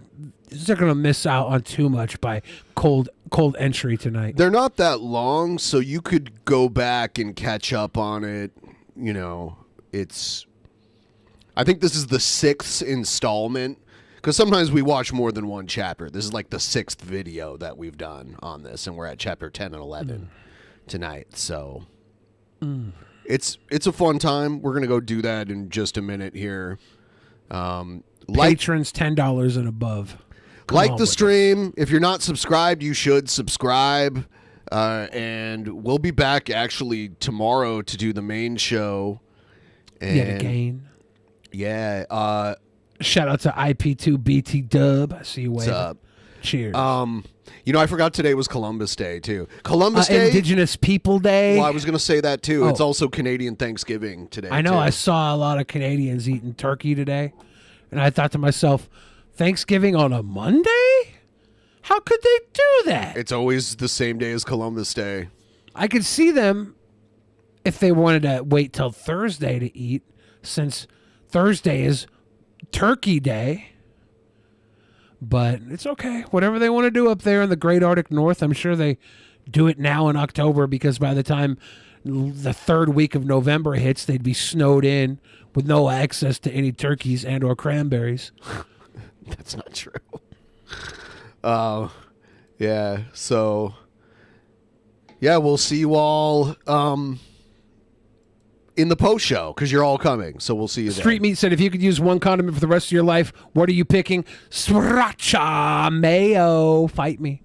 going to miss out on too much by cold entry tonight. They're not that long, so you could go back and catch up on it. You know, I think this is the 6th installment. Because sometimes we watch more than one chapter. This is like the 6th video that we've done on this, and we're at chapter 10 and 11 tonight. So it's a fun time. We're going to go do that in just a minute here. Patrons $10 and above. Like the stream. If you're not subscribed, you should subscribe. And we'll be back actually tomorrow to do the main show. And yet again. Yeah. Shout out to IP2BT Dub. I see you waving. What's up? Cheers. You know, I forgot today was Columbus Day, too. Columbus Day. Indigenous People Day. Well, I was going to say that, too. Oh. It's also Canadian Thanksgiving today, I know. too. I saw a lot of Canadians eating turkey today. And I thought to myself, Thanksgiving on a Monday? How could they do that? It's always the same day as Columbus Day. I could see them if they wanted to wait till Thursday to eat, since Thursday is Turkey Day. But it's okay. Whatever they want to do up there in the great Arctic North, I'm sure they do it now in October, because by the time the 3rd week of November hits, they'd be snowed in with no access to any turkeys and or cranberries. That's not true. Yeah. So, yeah, we'll see you all in the post show, because you're all coming. So we'll see you there. Street Meat said, if you could use one condiment for the rest of your life, what are you picking? Sriracha mayo. Fight me.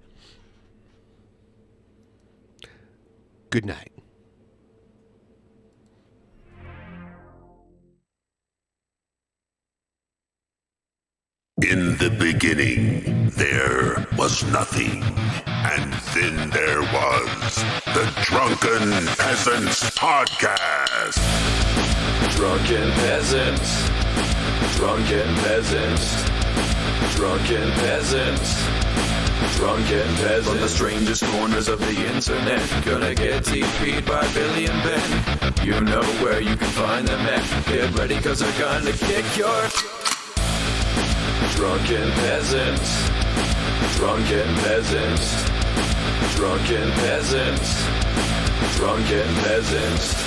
Good night. In the beginning, there was nothing, and then there was the Drunken Peasants Podcast. Drunken Peasants, Drunken Peasants, Drunken Peasants, Drunken Peasants. From the strangest corners of the internet, gonna get TP'd by Billy and Ben. You know where you can find them at. Get ready, cause they're gonna kick your... Drunken Peasants, Drunken Peasants, Drunken Peasants. Drunken Peasants.